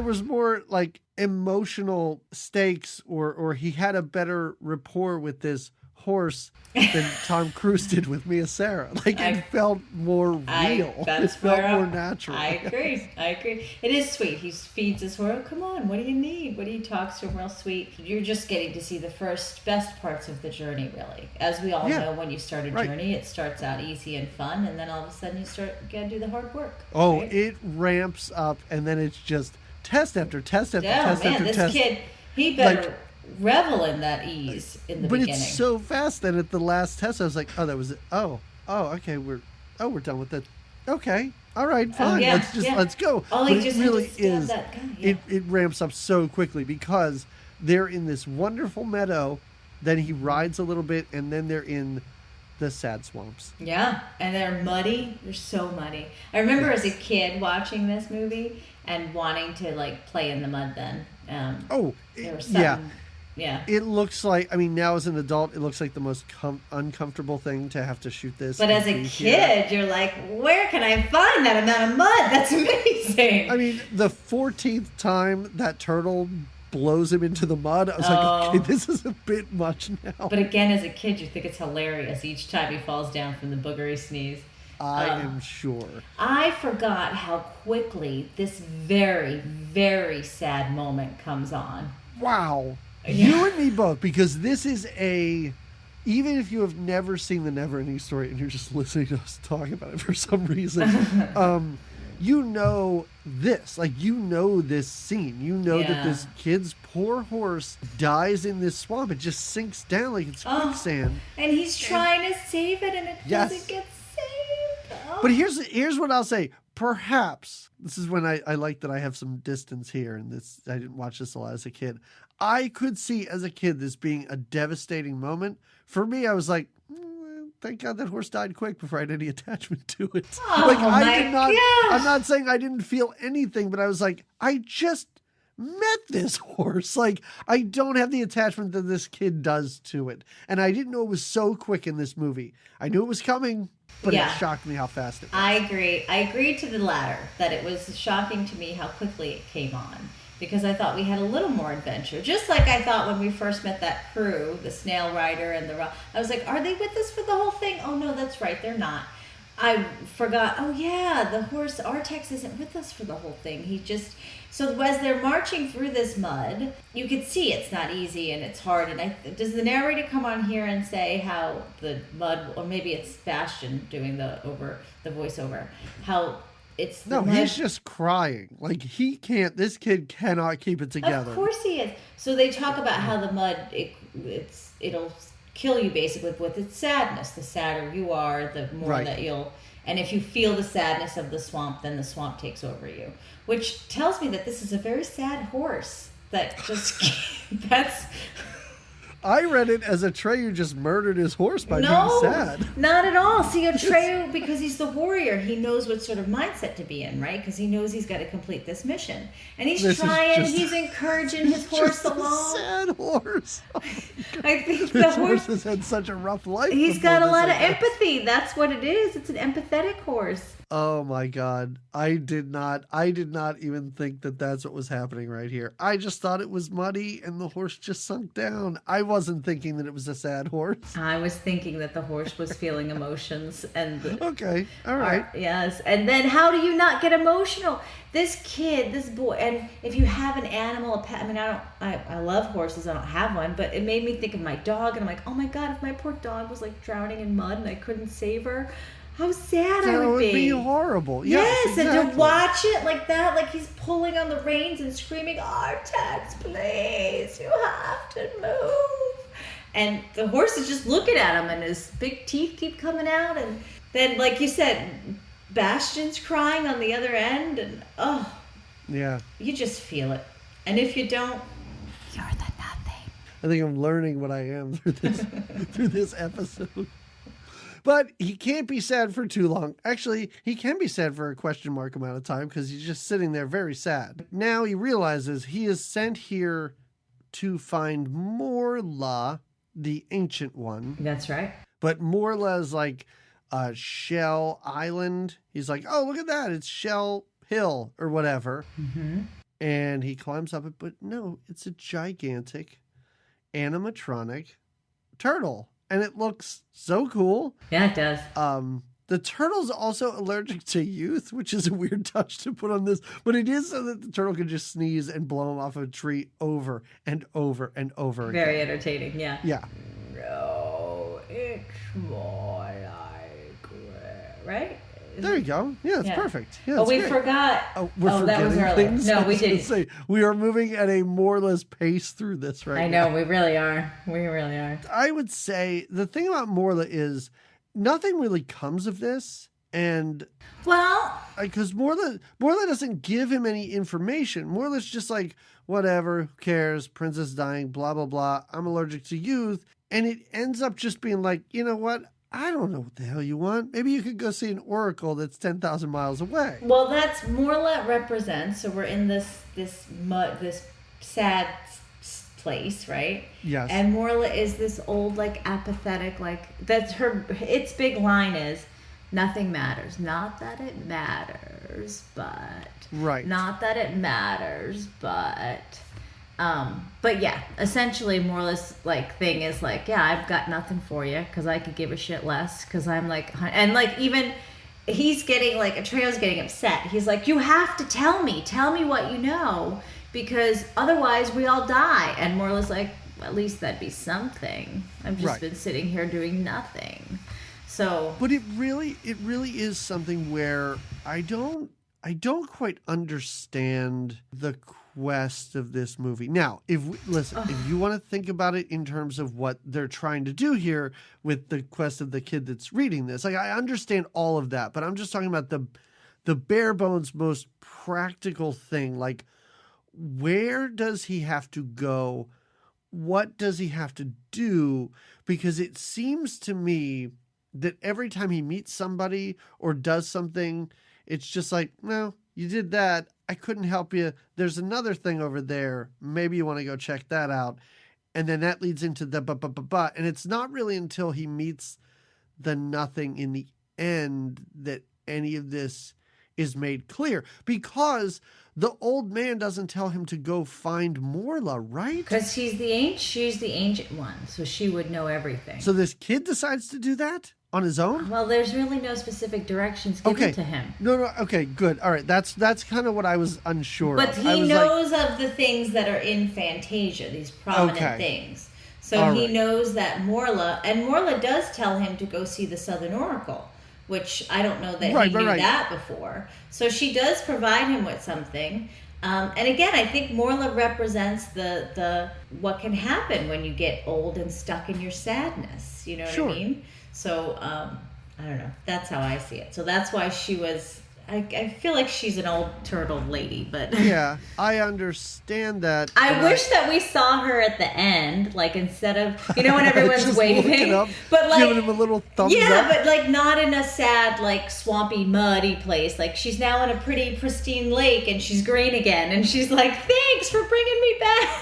was more like emotional stakes, or he had a better rapport with this horse than Tom Cruise did with Mia Sara. Like, it felt more real. It felt more natural. I agree. It is sweet. He feeds his horse. Oh, come on, what do you need? What do you talk to him real sweet? You're just getting to see the best parts of the journey, really. As we all know, when you start a journey, it starts out easy and fun, and then all of a sudden you gotta do the hard work. Oh, right? It ramps up, and then it's just test after test after test after test. This kid, he better revel in that ease in the beginning. But it's so fast that at the last test I was like, oh, that was it. Oh, okay, we're done with it. Okay, all right, fine. Let's go. All but he just really had to is that guy. It ramps up so quickly because they're in this wonderful meadow, then he rides a little bit, and then they're in the sad swamps. Yeah, and they're muddy. They're so muddy. I remember as a kid watching this movie and wanting to play in the mud then. Yeah. It looks like, now as an adult, it looks like the most uncomfortable thing to have to shoot this. But as a kid, you're like, where can I find that amount of mud? That's amazing. The 14th time that turtle blows him into the mud, I was like, okay, this is a bit much now. But again, as a kid, you think it's hilarious each time he falls down from the boogery sneeze. I am sure. I forgot how quickly this very, very sad moment comes on. Wow. Yeah. You and me both, because this is even if you have never seen the Neverending Story and you're just listening to us talk about it for some reason, you know this. Like, you know this scene. You know that this kid's poor horse dies in this swamp. It just sinks down like it's quicksand. And he's trying to save it, and it doesn't get saved. But here's what I'll say. Perhaps, this is when I like that I have some distance here, and I didn't watch this a lot as a kid. I could see as a kid this being a devastating moment. For me, I was like, thank God that horse died quick before I had any attachment to it. I'm not saying I didn't feel anything, but I was like, I just met this horse. Like, I don't have the attachment that this kid does to it. And I didn't know it was so quick in this movie. I knew it was coming, but it shocked me how fast it was. I agree. I agreed to the latter, that it was shocking to me how quickly it came on. Because I thought we had a little more adventure. Just like I thought when we first met that crew, the snail rider and I was like, are they with us for the whole thing? Oh no, that's right, they're not. I forgot, oh yeah, the horse, Artex isn't with us for the whole thing. So as they're marching through this mud, you could see it's not easy and it's hard. And does the narrator come on here and say how the mud, or maybe it's Bastian doing the voiceover, how it's no, mud. He's just crying. Like, this kid cannot keep it together. Of course he is. So they talk about how the mud, it'll kill you basically with its sadness. The sadder you are, the more that and if you feel the sadness of the swamp, then the swamp takes over you. Which tells me that this is a very sad horse that just, I read it as Atreyu just murdered his horse by being sad. Not at all. See, Atreyu, because he's the warrior, he knows what sort of mindset to be in, right? Because he knows he's got to complete this mission. And he's he's encouraging his horse along. A sad horse. Oh I think this horse has had such a rough life. He's got a lot of empathy. That's what it is. It's an empathetic horse. Oh my God. I did not even think that that's what was happening right here. I just thought it was muddy and the horse just sunk down. I wasn't thinking that it was a sad horse. I was thinking that the horse was feeling emotions okay. All right. Yes. And then how do you not get emotional? This kid, this boy, and if you have an animal, a pet, I mean, I love horses. I don't have one, but it made me think of my dog, and I'm like, oh my God, if my poor dog was like drowning in mud and I couldn't save her, how sad I would be. That would be horrible. Yes, exactly. And to watch it like that, like he's pulling on the reins and screaming, Artax, please, you have to move. And the horse is just looking at him, and his big teeth keep coming out. And then, like you said, Bastian's crying on the other end, and you just feel it. And if you don't, you're the nothing. I think I'm learning what I am through this episode. But he can't be sad for too long. Actually, he can be sad for a question mark amount of time because he's just sitting there very sad. Now he realizes he is sent here to find Morla, the Ancient One. That's right. But Morla is like Shell Island. He's like, oh, look at that. It's Shell Hill or whatever. Mm-hmm. And he climbs up it. But no, it's a gigantic animatronic turtle. And it looks so cool. Yeah, it does. The turtle's also allergic to youth, which is a weird touch to put on this. But it is so that the turtle can just sneeze and blow him off a tree over and over and over again. Very entertaining, yeah. Yeah. No, it's more like, right? There you go. Yeah, it's perfect. Yeah, we great. Forgot. We're forgetting that was earlier. things. No, we didn't. Say, we are moving at a more or less pace through this right now. I know, we really are. We really are. I would say the thing about Morla is nothing really comes of this. And because Morla doesn't give him any information. Morla's just like, whatever, who cares? Princess dying, blah, blah, blah. I'm allergic to youth. And it ends up just being like, you know what? I don't know what the hell you want. Maybe you could go see an oracle that's 10,000 miles away. Well, that's Morla represents. So we're in this mud, this sad place, right? Yes. And Morla is this old, like, apathetic, like, that's her, its big line is, nothing matters. Not that it matters, but. Right. Not that it matters, but yeah, essentially Morla's like thing is like, yeah, I've got nothing for you because I could give a shit less because I'm like, and like even he's getting like, Atreyu's getting upset. He's like, you have to tell me what you know because otherwise we all die. And Morla's like, well, at least that'd be something. I've just been sitting here doing nothing. So, but it really is something where I don't I don't quite understand the quest of this movie. Now, if you want to think about it in terms of what they're trying to do here with the quest of the kid that's reading this, like I understand all of that, but I'm just talking about the bare bones, most practical thing. Like, where does he have to go? What does he have to do? Because it seems to me that every time he meets somebody or does something, it's just like, no, you did that. I couldn't help you. There's another thing over there. Maybe you want to go check that out. And then that leads into the but. And it's not really until he meets the nothing in the end that any of this is made clear. Because the old man doesn't tell him to go find Morla, right? Because she's the ancient one, so she would know everything. So this kid decides to do that on his own? Well, there's really no specific directions given to him. No, okay, good. All right, that's kind of what I was unsure of. But he knows like, of the things that are in Fantasia, these prominent things. So he knows that Morla does tell him to go see the Southern Oracle, which I don't know that he knew that before. So she does provide him with something. And again, I think Morla represents the what can happen when you get old and stuck in your sadness. You know what I mean? So, I don't know. That's how I see it. So that's why she was... I feel like she's an old turtle lady, but... Yeah, I understand that. I wish that we saw her at the end, like instead of... You know when everyone's waving? Up, but like, giving him a little thumbs up. Yeah, but like not in a sad, like swampy, muddy place. Like she's now in a pretty pristine lake and she's green again. And she's like, thanks for bringing me back.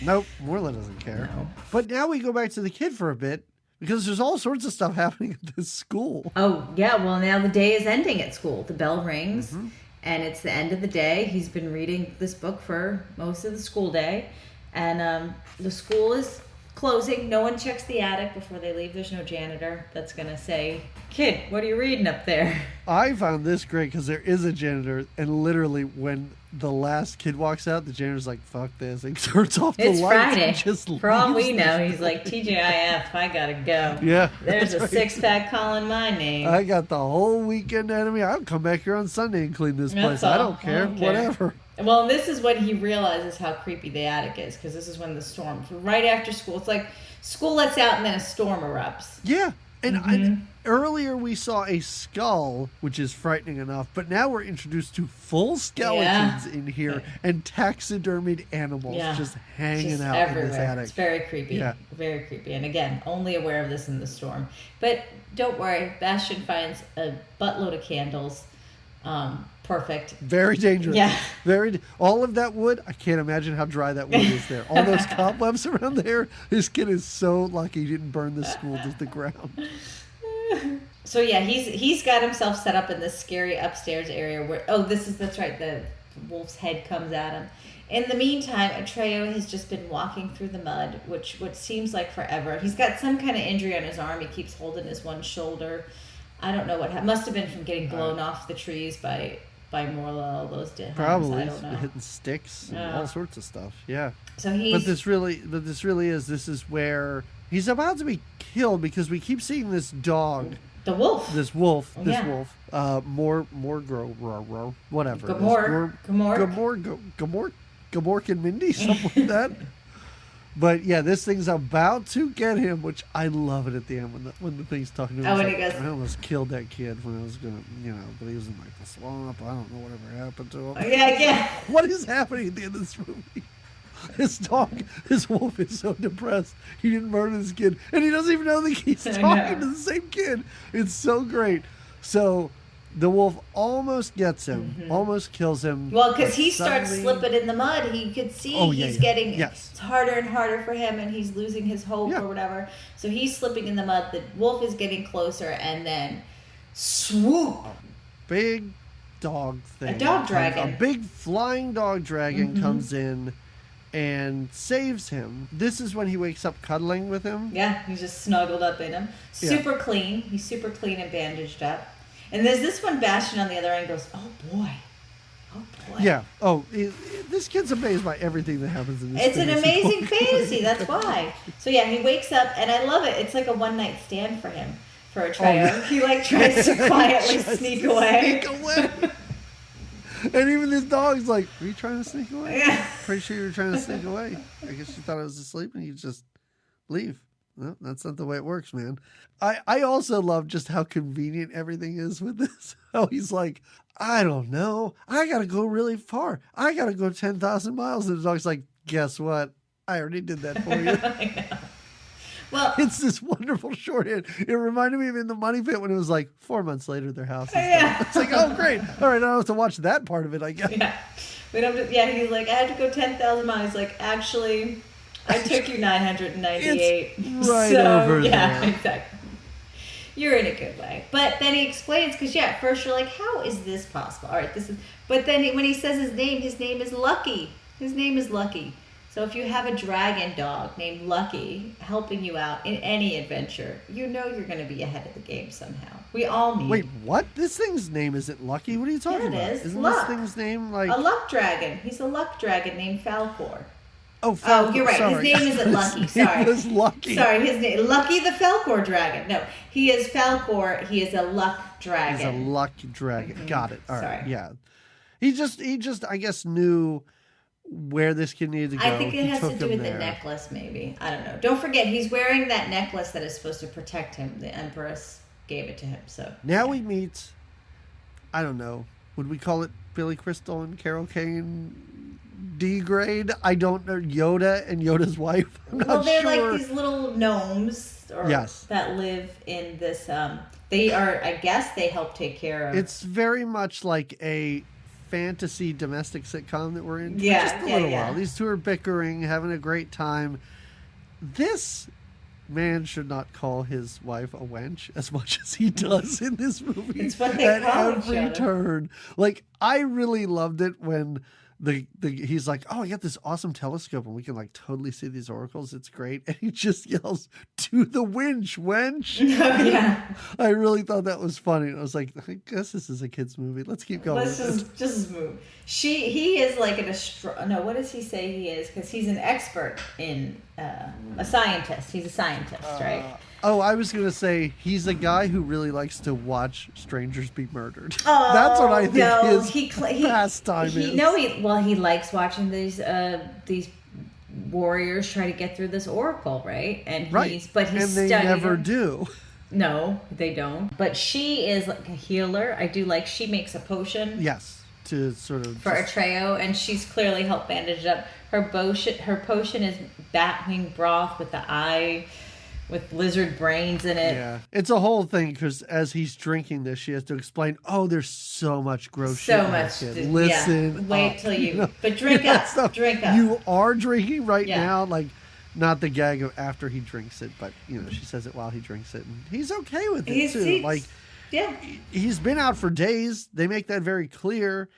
Nope, Morla doesn't care. No. But now we go back to the kid for a bit. Because there's all sorts of stuff happening at this school. Oh, yeah. Well, now the day is ending at school. The bell rings, and it's the end of the day. He's been reading this book for most of the school day. And the school is closing. No one checks the attic before they leave. There's no janitor that's going to say, kid, what are you reading up there? I found this great because there is a janitor. And literally, when the last kid walks out, the janitor's like, fuck this. And turns off the lights. It's Friday. And just for all we know, he's like, TGIF, I got to go. Yeah. There's a six-pack calling my name. I got the whole weekend ahead of me. I'll come back here on Sunday and clean this place. I don't care. Whatever. Well, this is when he realizes how creepy the attic is, because this is when the storm, right after school, it's like school lets out and then a storm erupts. Yeah. And earlier we saw a skull, which is frightening enough, but now we're introduced to full skeletons in here and taxidermied animals just hanging out everywhere. In this attic. It's very creepy. Yeah. Very creepy. And again, only aware of this in the storm. But don't worry, Bastian finds a buttload of candles. Perfect. Very dangerous. Yeah. All of that wood, I can't imagine how dry that wood is there. All those cobwebs around there. This kid is so lucky he didn't burn the school to the ground. So yeah, he's got himself set up in this scary upstairs area where that's right, the wolf's head comes at him. In the meantime, Atreyu has just been walking through the mud, which seems like forever. He's got some kind of injury on his arm. He keeps holding his one shoulder. I don't know what happened. Must have been from getting blown off the trees by Morla, all those dead probably. I don't know. Hitting sticks and all sorts of stuff. Yeah. So But this really is where he's about to be killed because we keep seeing this dog. The wolf. This wolf. Whatever. Gamork and Mindy, something like that. But yeah, this thing's about to get him, which I love it at the end when the thing's talking to him. When he goes, I almost killed that kid when I was gonna, but he was in like the swamp. I don't know whatever happened to him. Yeah. What is happening at the end of this movie? This wolf is so depressed. He didn't murder this kid, and he doesn't even know that he's talking to the same kid. It's so great. So the wolf almost gets him, almost kills him. Well, because he starts slipping in the mud. He could see he's getting it's harder and harder for him, and he's losing his hope or whatever. So he's slipping in the mud. The wolf is getting closer, and then swoop. Big dog thing. A dog dragon. A big flying dog dragon comes in and saves him. This is when he wakes up cuddling with him. Yeah, he's just snuggled up in him. Super clean. He's super clean and bandaged up. And there's this one, Bastian on the other end goes, oh boy. Yeah. This kid's amazed by everything that happens in this. It's an amazing fantasy. That's why. So yeah, he wakes up, and I love it. It's like a one night stand for him, for Atreyu. He tries to quietly sneak away. And even this dog's like, "Are you trying to sneak away? Yeah. Pretty sure you were trying to sneak away. I guess you thought I was asleep and you just leave." No, that's not the way it works, man. I also love just how convenient everything is with this. How he's like, I don't know. I got to go really far. I got to go 10,000 miles. And the dog's like, guess what? I already did that for you. I know. Well, It's this wonderful shorthand. It reminded me of In the Money Pit when it was like 4 months later, their house is done. Yeah. It's like, oh, great. All right, I don't have to watch that part of it, I guess. yeah. We don't. Yeah, he's like, I had to go 10,000 miles. Like, actually, I took you 998. It's right over yeah, there. exactly. You're in a good way. But then he explains, because, yeah, at first you're like, how is this possible? All right, this is... But then when he says his name is Lucky. His name is Lucky. So if you have a dragon dog named Lucky helping you out in any adventure, you know you're going to be ahead of the game somehow. We all need... Wait, what? This thing's name isn't Lucky? What are you talking Yeah, it about? is. Isn't Luck. this thing's name like... A luck dragon. He's a luck dragon named Falcor. Oh, Oh, you're right. Sorry. His name isn't Lucky. Sorry. It was Lucky. Sorry, his name Lucky the Falcor dragon. No, he is Falcor. He is a luck dragon. He's a lucky dragon. Mhm. Got it. All right. Sorry. Yeah. He just, I guess, knew where this kid needed to go. I think it He has to took do him with the there. necklace, maybe. I don't know. Don't forget, he's wearing that necklace that is supposed to protect him. The Empress gave it to him. So Now we meet, I don't know, would we call it Billy Crystal and Carol Kane D grade? I don't know. Yoda and Yoda's wife? I'm not well, they're sure. like these little gnomes Yes. that live in this. They are, I guess, they help take care of. It's very much like a fantasy domestic sitcom that we're in for Yeah, just a yeah, little yeah. while. These two are bickering, having a great time. This man should not call his wife a wench as much as he does in this movie. It's what they at call each every other. turn. Like, I really loved it when he's like, oh, I got this awesome telescope and we can like totally see these oracles. It's great. And he just yells, to the winch, wench. yeah. I really thought that was funny. I was like, I guess this is a kid's movie. Let's keep going. Let's just move. He is like no, what does he say he is? Because he's an expert in a scientist. He's a scientist, right? Oh, I was going to say he's a guy who really likes to watch strangers be murdered. Oh, That's what I think no, his pastime is. No, he likes watching these warriors try to get through this oracle, right? And Right. he's and they studying never them. do. No, they don't. But she is like a healer. I do like she makes a potion. Yes, to sort of... For Atreo, and she's clearly helped bandage it up. Her potion is batwing broth with the eye, with lizard brains in it. Yeah, it's a whole thing because as he's drinking this, she has to explain, oh, there's so much gross shit So in much. this kid. Listen Yeah. Wait up. till you. know? But drink Yeah, up. stuff. Drink up. You are drinking right Yeah. now, like... Not the gag of after he drinks it, but, she says it while he drinks it. And he's okay with it, too. Like, yeah. he's been out for days. They make that very clear.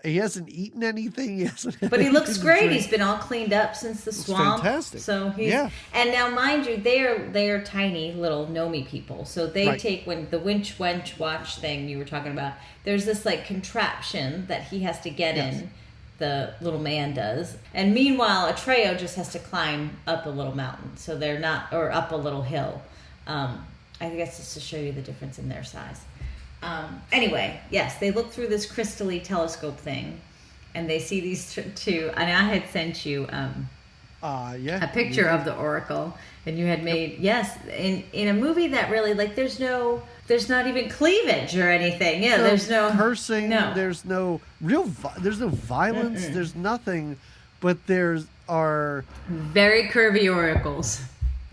He hasn't eaten anything. He hasn't had But he looks anything to great. drink. He's been all cleaned up since the swamp. fantastic. So he's Yeah. And now, mind you, they're tiny little gnomey people. So they Right. take when the winch wench watch thing you were talking about. There's this like contraption that he has to get Yes. in. The little man does, and meanwhile, Atreo just has to climb up a little mountain. So they're not, or up a little hill. I guess it's to show you the difference in their size. Anyway, yes, they look through this crystally telescope thing, and they see these two. And I had sent you Yeah. a picture of the oracle, and you had made in a movie that really like there's not even cleavage or anything. Yeah, there's no cursing. No. There's no there's no violence. Mm-mm. There's nothing, but are. very curvy oracles.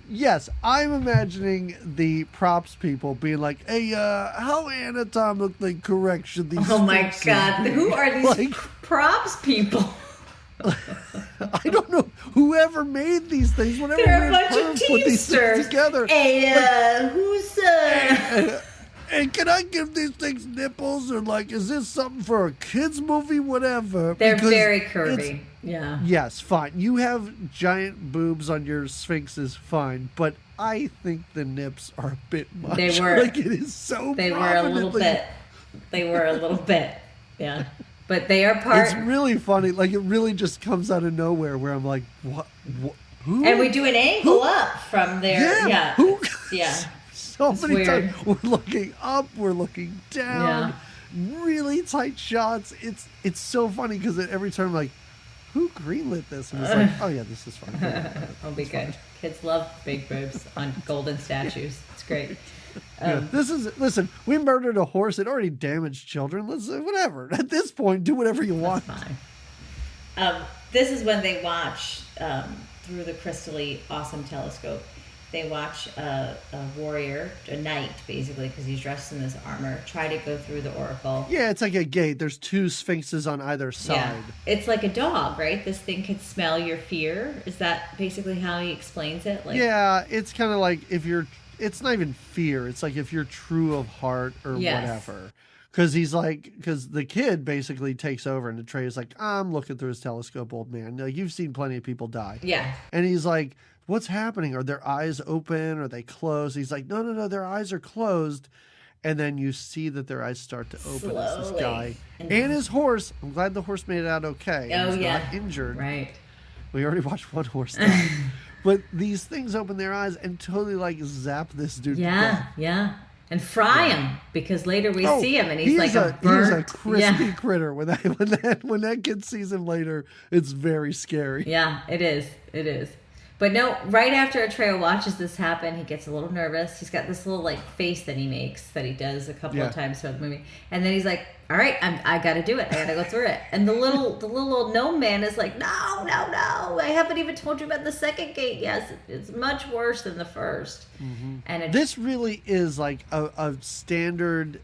Yes, I'm imagining the props people being like, "Hey, how anatomically correct should these?" Oh my sticks God, be?" who are these Like, props people? I don't know. Whoever made these things, whatever They're a weird bunch of perv put these things teamsters. together. Hey, who's And can I give these things nipples, or like, is this something for a kids movie? Whatever. They're Because very it's- curvy. Yeah. Yes, fine. You have giant boobs on your sphinxes, fine. But I think the nips are a bit much. They were. Like, it is so. They were a little bit. They were a little bit. Yeah. But they are part. It's really funny. Like, it really just comes out of nowhere. Where I'm like, what? Who? And we do an angle up from there. Yeah. Who? Yeah. So It's many weird. times we're looking up, we're looking down. really tight shots. It's so funny because every time I'm like, who greenlit this? And it's like, oh yeah, this is fun. It'll be good. Kids love big boobs on golden statues. It's great. Listen, we murdered a horse. It already damaged children. Let's whatever. At this point, do whatever you want. Fine. This is when they watch through the crystally awesome telescope. They watch a warrior, a knight, basically, because he's dressed in this armor, try to go through the oracle. Yeah, it's like a gate. There's two sphinxes on either side. Yeah. It's like a dog, right? This thing can smell your fear. Is that basically how he explains it? Like, yeah, it's kind of like it's not even fear. It's like if you're true of heart or whatever. Because because the kid basically takes over and Atreyu's like, I'm looking through his telescope, old man. Like, you've seen plenty of people die. Yeah. And he's like, what's happening? Are their eyes open? Are they closed? He's like, no, their eyes are closed. And then you see that their eyes start to open. Slowly. As this guy and his horse. I'm glad the horse made it out okay. Oh, He's yeah. not injured. Right. We already watched one horse die. But these things open their eyes and totally like zap this dude. Yeah. And fry him, because later we see him and he's like a burnt. He's a crispy critter. When that kid sees him later, it's very scary. Yeah, it is. But no, right after Atreyu watches this happen, he gets a little nervous. He's got this little like face that he makes that he does a couple of times throughout the movie, and then he's like, "All right, I got to do it. I got to go through it." And the little old gnome man is like, "No, I haven't even told you about the second gate. Yes, it's much worse than the first." Mm-hmm. And this really is like a standard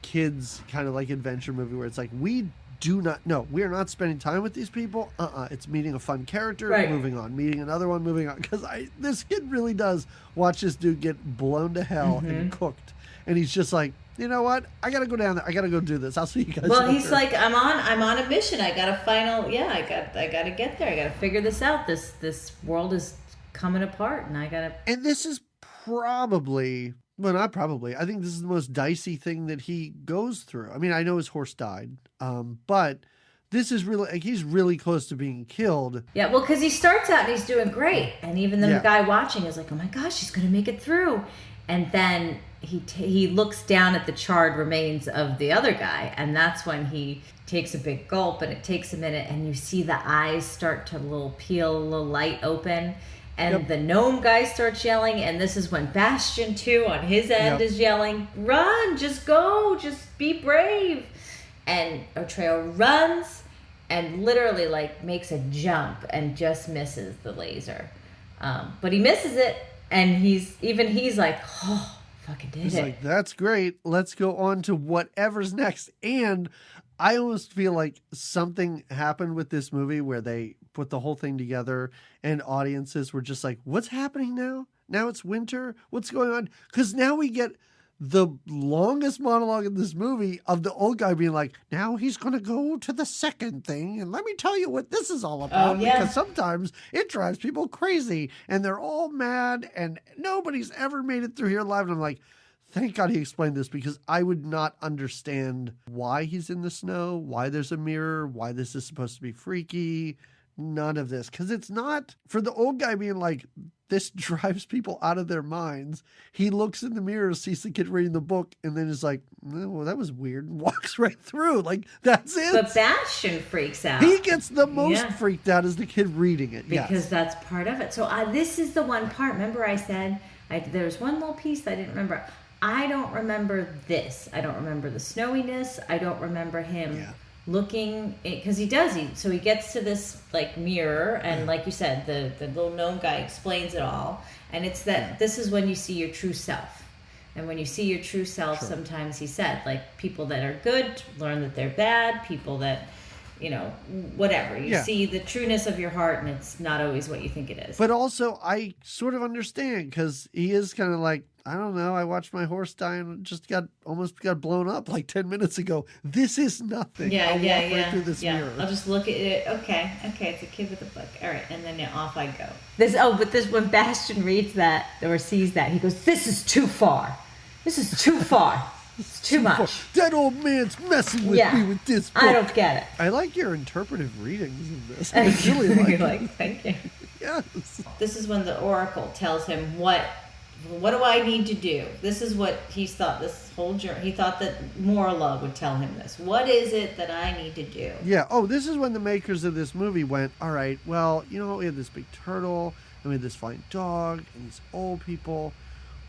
kids kind of like adventure movie where it's like we are not spending time with these people. It's meeting a fun character, moving on, meeting another one, moving on. Because this kid really does watch this dude get blown to hell and cooked, and he's just like, you know what? I gotta go down there. I gotta go do this. I'll see you guys. Well, later. he's like, I'm on a mission. I got to I gotta get there. I gotta figure this out. This world is coming apart, and I gotta. And this is probably. Well, not probably. I think this is the most dicey thing that he goes through. I mean, I know his horse died, but this is really, like, he's really close to being killed. Yeah, well, because he starts out and he's doing great. And even the guy watching is like, oh my gosh, he's going to make it through. And then he looks down at the charred remains of the other guy. And that's when he takes a big gulp, and it takes a minute. And you see the eyes start to peel, a little light open. And the gnome guy starts yelling, and this is when Bastion, too, on his end is yelling, run, just go, just be brave. And Atreyu runs and literally, makes a jump and just misses the laser. But he misses it, and he's like, oh, fucking did it. He's like, that's great. Let's go on to whatever's next. And I almost feel like something happened with this movie where they put the whole thing together and audiences were just like, what's happening now? Now it's winter. What's going on? Because now we get the longest monologue in this movie of the old guy being like, now he's going to go to the second thing. And let me tell you what this is all about. Oh, yeah. Because sometimes it drives people crazy and they're all mad and nobody's ever made it through here alive. And I'm like, thank God he explained this, because I would not understand why he's in the snow, why there's a mirror, why this is supposed to be freaky. None of this. Because it's not, for the old guy being like, this drives people out of their minds. He looks in the mirror, sees the kid reading the book, and then is like, well, that was weird, and walks right through. Like, that's it. But Bastion freaks out. He gets the most freaked out as the kid reading it. Because that's part of it. So this is the one part. Remember I said, there's one little piece that I didn't remember. I don't remember this. I don't remember the snowiness. I don't remember him looking, because he gets to this mirror, and like you said, the little gnome guy explains it all, and it's that this is when you see your true self. And when you see your true self, sometimes he said, people that are good learn that they're bad, people that whatever. You see the trueness of your heart, and it's not always what you think it is. But also, I sort of understand, because he is kind of like, I don't know, I watched my horse die and just almost got blown up 10 minutes ago. This is nothing. I'll walk right through this mirror. I'll just look at it. Okay, it's a kid with a book. All right, and then off I go. When Bastion reads that or sees that, he goes, this is too far. This is too far. It's too much. That old man's messing with me with this book. I don't get it. I like your interpretive readings of this. I really like it. Thank you. Yes. This is when the Oracle tells him what what do I need to do? This is what he's thought this whole journey. He thought that Morla would tell him this. What is it that I need to do? Yeah. Oh, this is when the makers of this movie went, all right, well, we had this big turtle, and we had this flying dog, and these old people.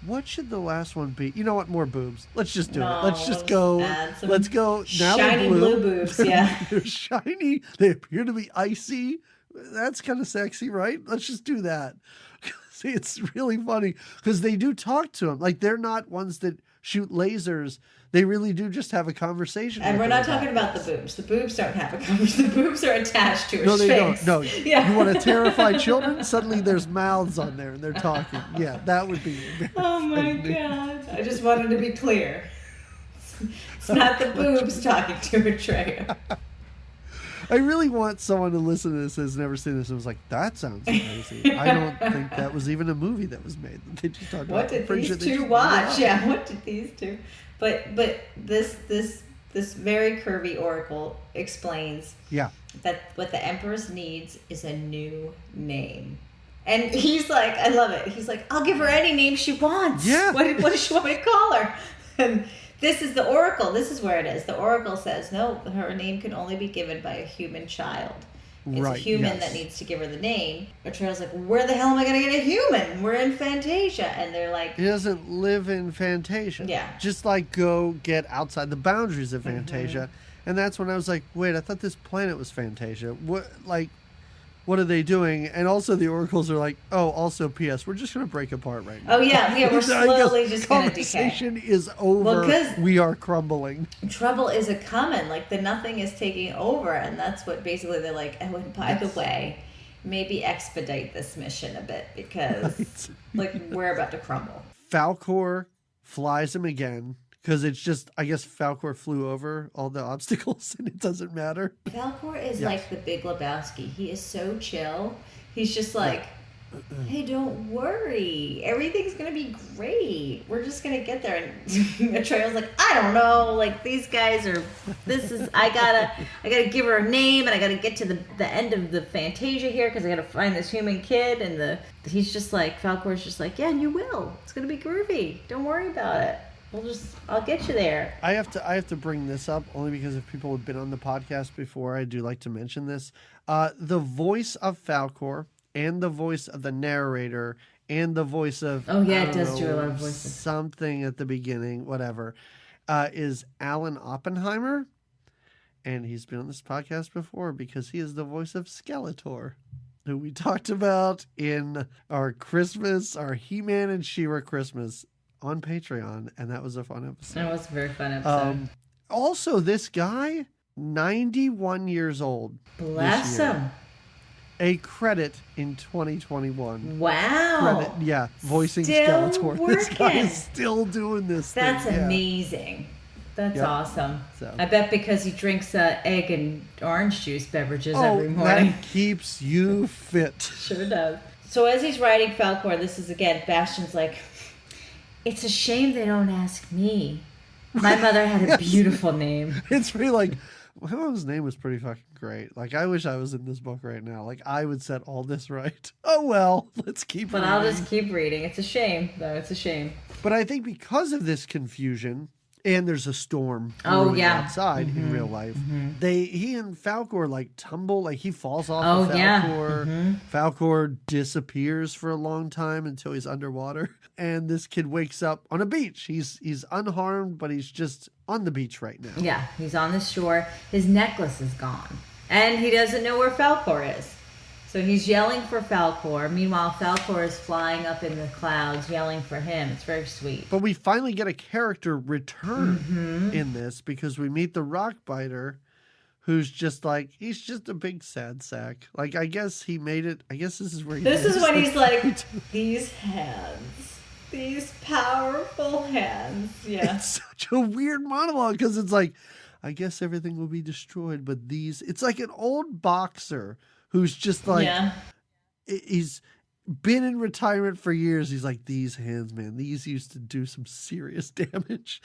What should the last one be? You know what? More boobs. Let's just do it. Let's just go. Let's go. Now shiny blue boobs, yeah. They're shiny. They appear to be icy. That's kind of sexy, right? Let's just do that. See, it's really funny because they do talk to him. Like, they're not ones that shoot lasers. They really do just have a conversation. And we're not talking about the boobs. The boobs don't have a conversation. The boobs are attached to her face. No, they don't. No. Yeah. You want to terrify children? Suddenly there's mouths on there and they're talking. Yeah, that would be very funny. God. I just wanted to be clear. It's not the boobs talking to Atreyu. I really want someone to listen to this who's never seen this and was like, that sounds amazing. I don't think that was even a movie that was made. They just talked what about did these two watch? Yeah, what did these two? But this very curvy oracle explains that what the Empress needs is a new name. And he's like, I love it. He's like, I'll give her any name she wants. Yeah. What does she want me to call her? And this is the oracle. This is where it is. The oracle says, no, her name can only be given by a human child. It's a human that needs to give her the name. Atreyu's like, where the hell am I going to get a human? We're in Fantasia. And they're like... He doesn't live in Fantasia. Yeah. Just like go get outside the boundaries of Fantasia. Mm-hmm. And that's when I was like, wait, I thought this planet was Fantasia. What are they doing? And also the oracles are like, oh, also P.S. We're just going to break apart right now. Oh, yeah, we're slowly just going to decay. Conversation is over. Well, we are crumbling. Trouble is a coming. Like, the nothing is taking over. And that's what basically they're like, oh, and by the way, maybe expedite this mission a bit because, we're about to crumble. Falkor flies him again. Because it's just, I guess Falkor flew over all the obstacles and it doesn't matter. Falkor is like the Big Lebowski. He is so chill. He's just like, hey, don't worry. Everything's going to be great. We're just going to get there. And Atreyu's like, I don't know. Like, these guys are, I gotta give her a name and I gotta get to the end of the Fantasia here because I gotta find this human kid. And he's just like, Falkor's just like, yeah, and you will. It's going to be groovy. Don't worry about it. I'll get you there. I have to bring this up only because if people have been on the podcast before, I do like to mention this. The voice of Falkor and the voice of the narrator and the voice of it does do a lot of voices. Something at the beginning, whatever, is Alan Oppenheimer, and he's been on this podcast before because he is the voice of Skeletor, who we talked about in our He-Man and She-Ra Christmas on Patreon, and that was a fun episode. That was a very fun episode. Also, this guy, 91 years old. Bless him. A credit in 2021. Wow. Credit, voicing still Skeletor. Working. This guy is still doing this. That's amazing. That's awesome. So. I bet because he drinks egg and orange juice beverages every morning. That keeps you fit. Sure does. So as he's riding Falkor, this is again, Bastion's like, it's a shame they don't ask me. My mother had a beautiful name. It's pretty like, my mom's name was pretty fucking great. Like, I wish I was in this book right now. Like, I would set all this right. Oh, well, let's keep reading. But I'll just keep reading. It's a shame, though. It's a shame. But I think because of this confusion, and there's a storm outside in real life, he and Falkor, tumble. Like, he falls off of Falkor. Yeah. Falkor disappears for a long time until he's underwater. And this kid wakes up on a beach. He's unharmed, but he's just on the beach right now. Yeah, he's on the shore. His necklace is gone. And he doesn't know where Falkor is. So he's yelling for Falkor. Meanwhile, Falkor is flying up in the clouds, yelling for him. It's very sweet. But we finally get a character return in this because we meet the Rockbiter, who's just like, he's just a big sad sack. Like, I guess he made it. I guess this is where This is when he's like, these hands. These powerful hands. Yeah. It's such a weird monologue because it's like, I guess everything will be destroyed, but it's like an old boxer who's just like, he's been in retirement for years. He's like, these hands, man, these used to do some serious damage,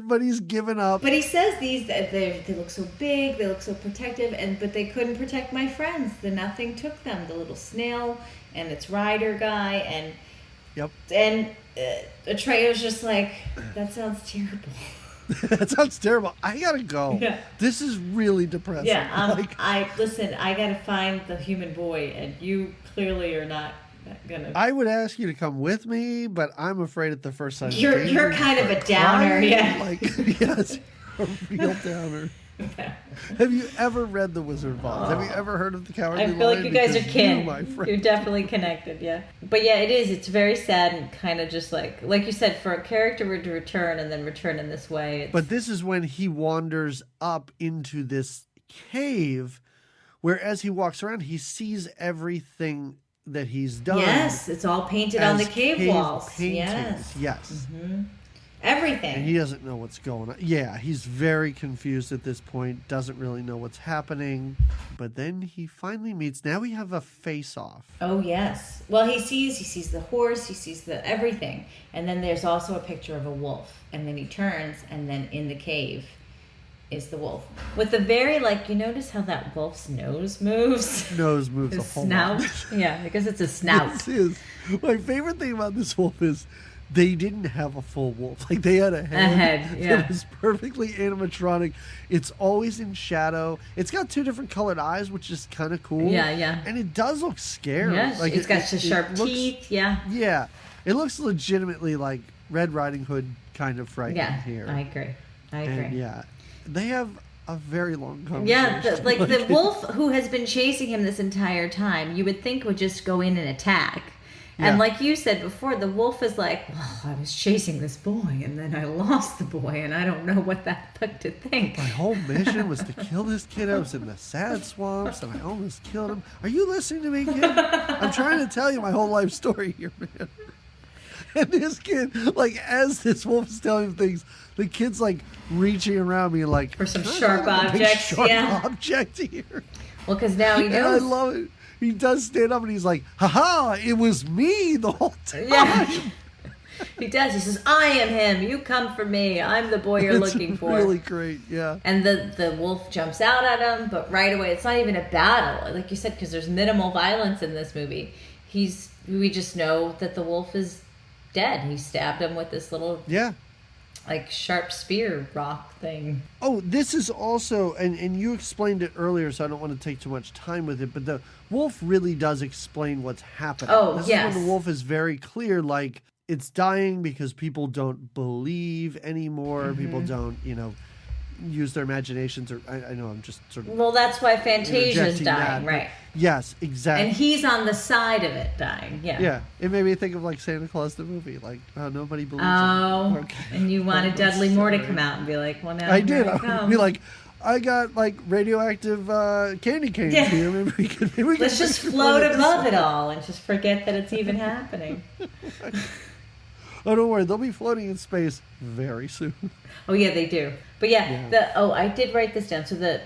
but he's given up. But he says they look so big, they look so protective, but they couldn't protect my friends. The nothing took them, the little snail and its rider guy, and Yep. And Atreyu just like, that sounds terrible. That sounds terrible. I gotta go. Yeah. This is really depressing. Yeah, Like, I gotta find the human boy, and you clearly are not gonna. I would ask you to come with me, but I'm afraid at the first sign. You're kind of a downer, yeah. Like, yes, a real downer. Okay. Have you ever read The Wizard of Oz? Have you ever heard of the Cowardly I Lion? feel like you guys are Because kin. you, my friend. You're definitely connected, yeah. But yeah, it is. It's very sad and kind of just like you said, for a character to return and then return in this way. It's... But this is when he wanders up into this cave, where as he walks around, he sees everything that he's done. Yes, it's all painted on the cave walls. Paintings. Yes. Mm-hmm. Everything. And he doesn't know what's going on. Yeah, he's very confused at this point, doesn't really know what's happening. But then he finally meets, now we have a face-off. Oh, yes. Well, he sees the horse, he sees the everything. And then there's also a picture of a wolf. And then he turns, and then in the cave is the wolf. With the very, like, you notice how that wolf's nose moves? Nose moves His a whole snout. lot. Yeah, because it's a snout. This is. My favorite thing about this wolf is they didn't have a full wolf. Like, they had a head. Yeah. It was perfectly animatronic. It's always in shadow. It's got 2 different colored eyes, which is kind of cool. Yeah, yeah. And it does look scary. Yes, Like, it's got the sharp looks, teeth, yeah. Yeah. It looks legitimately like Red Riding Hood kind of frightening here. I agree. And yeah. They have a very long conversation. Yeah, the wolf who has been chasing him this entire time, you would think would just go in and attack. And Yeah. like you said before, the wolf is like, well, I was chasing this boy, and then I lost the boy, and I don't know what that took to think. My whole mission was to kill this kid. I was in the sad swamps, and I almost killed him. Are you listening to me, kid? I'm trying to tell you my whole life story here, man. And this kid, like, as this wolf is telling him things, the kid's, like, reaching around me, like... For some "Can I sharp find a big objects, sharp yeah. object here." Well, because now he And I knows. love it. He does stand up, and he's like, "Ha-ha, it was me the whole time." Yeah. He does. He says, I am him. You come for me. I'm the boy you're It's looking for. really great, yeah. And the wolf jumps out at him, but right away, it's not even a battle. Like you said, because there's minimal violence in this movie. We just know that the wolf is dead. He stabbed him with this little, Yeah. like, sharp spear rock thing. Oh, this is also, and you explained it earlier, so I don't want to take too much time with it, but the wolf really does explain what's happening. Oh, this yes. is when the wolf is very clear, like, it's dying because people don't believe anymore. Mm-hmm. People don't, use their imaginations, or I know I'm just sort of Well, that's why Fantasia's interjecting dying, that, right? Yes, exactly. And he's on the side of it dying, yeah. Yeah, it made me think of, like, Santa Claus the movie, like, oh, nobody believes Oh, him. Okay. and you wanted I'm Dudley Moore to sorry. come out and be like, well, now I here did. I I would come. be like, I got, like, radioactive candy canes Yeah. here. Maybe we can Let's just fix float one of this above one. it all and just forget that it's even happening. Oh, don't worry. They'll be floating in space very soon. Oh yeah, they do. But yeah, I did write this down. So the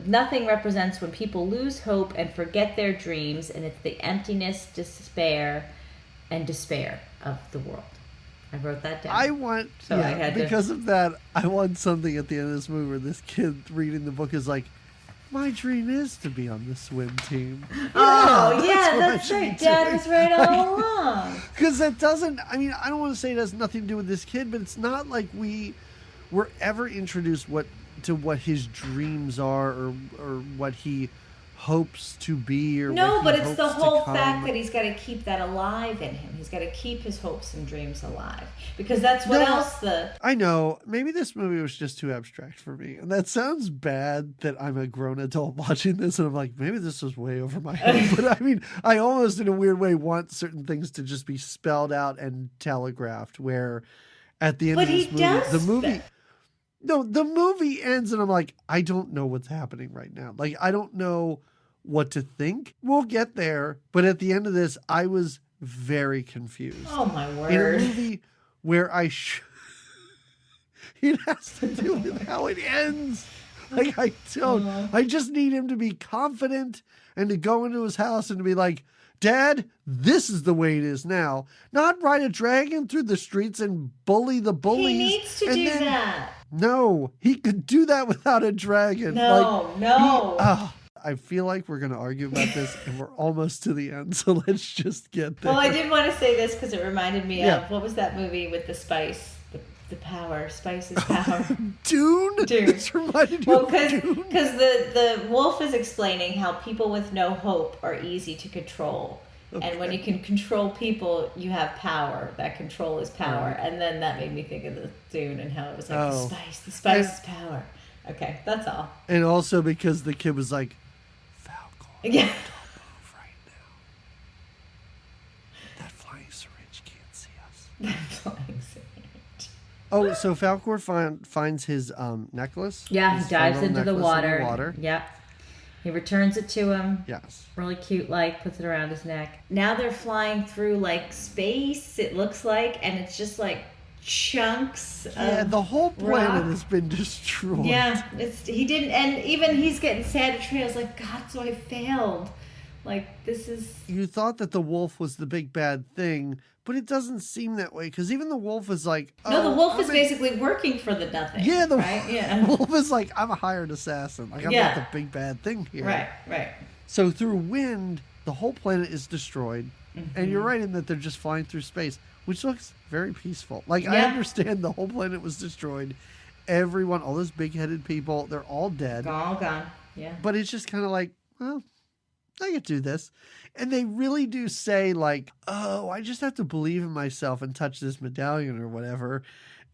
nothing represents when people lose hope and forget their dreams, and it's the emptiness, despair of the world. I wrote that down. I want, So I had to- because of that, I want something at the end of this movie where this kid reading the book is like, my dream is to be on the swim team. Oh yeah, what I that's should be right. Dad doing. was right all along. Because that doesn't, I mean, I don't want to say it has nothing to do with this kid, but it's not like we were ever introduced what his dreams are or what he hopes to be or No, what but he it's the hopes to whole come. fact that he's got to keep that alive in him. He's got to keep his hopes and dreams alive. Because that's what else I know. Maybe this movie was just too abstract for me. And that sounds bad that I'm a grown adult watching this and I'm like, maybe this was way over my head. But I mean, I almost in a weird way want certain things to just be spelled out and telegraphed where at the end of this movie, the movie ends and I'm like, I don't know what's happening right now. Like, I don't know what to think. We'll get there. But at the end of this, I was very confused. Oh my word. In a movie where it has to do with how it ends. Like, I just need him to be confident and to go into his house and to be like, Dad, this is the way it is now. Not ride a dragon through the streets and bully the bullies. He needs to do that. No, he could do that without a dragon. No. I feel like we're going to argue about this, and we're almost to the end, so let's just get there. Well, I did want to say this because it reminded me of, what was that movie with the spice? The power. Spice is power. Dune? This reminded you of Dune? Because the wolf is explaining how people with no hope are easy to control. Okay. And when you can control people, you have power. That control is power. Right. And then that made me think of the Dune and how it was like the spice is power. Okay, that's all. And also because the kid was like, Falcor, yeah. don't move right now. That flying syringe can't see us. That flying syringe. Oh, so Falcor finds his necklace? Yeah, he dives into the water. Yep. He returns it to him. Yes. Really cute, puts it around his neck. Now they're flying through, space, it looks like, and it's just, chunks of the whole planet rock. has been destroyed. Yeah, he didn't, and even he's getting sad at Trey. I was like, God, so I failed. This is... You thought that the wolf was the big bad thing, but it doesn't seem that way, because even the wolf is like... No, the wolf is basically working for the nothing. Yeah, the right? wolf is like, I'm a hired assassin. I'm not the big bad thing here. Right. So through wind, the whole planet is destroyed, and you're right in that they're just flying through space, which looks very peaceful. I understand the whole planet was destroyed. Everyone, all those big-headed people, they're all dead. All gone, yeah. But it's just kind of like, well... I could do this. And they really do say I just have to believe in myself and touch this medallion or whatever.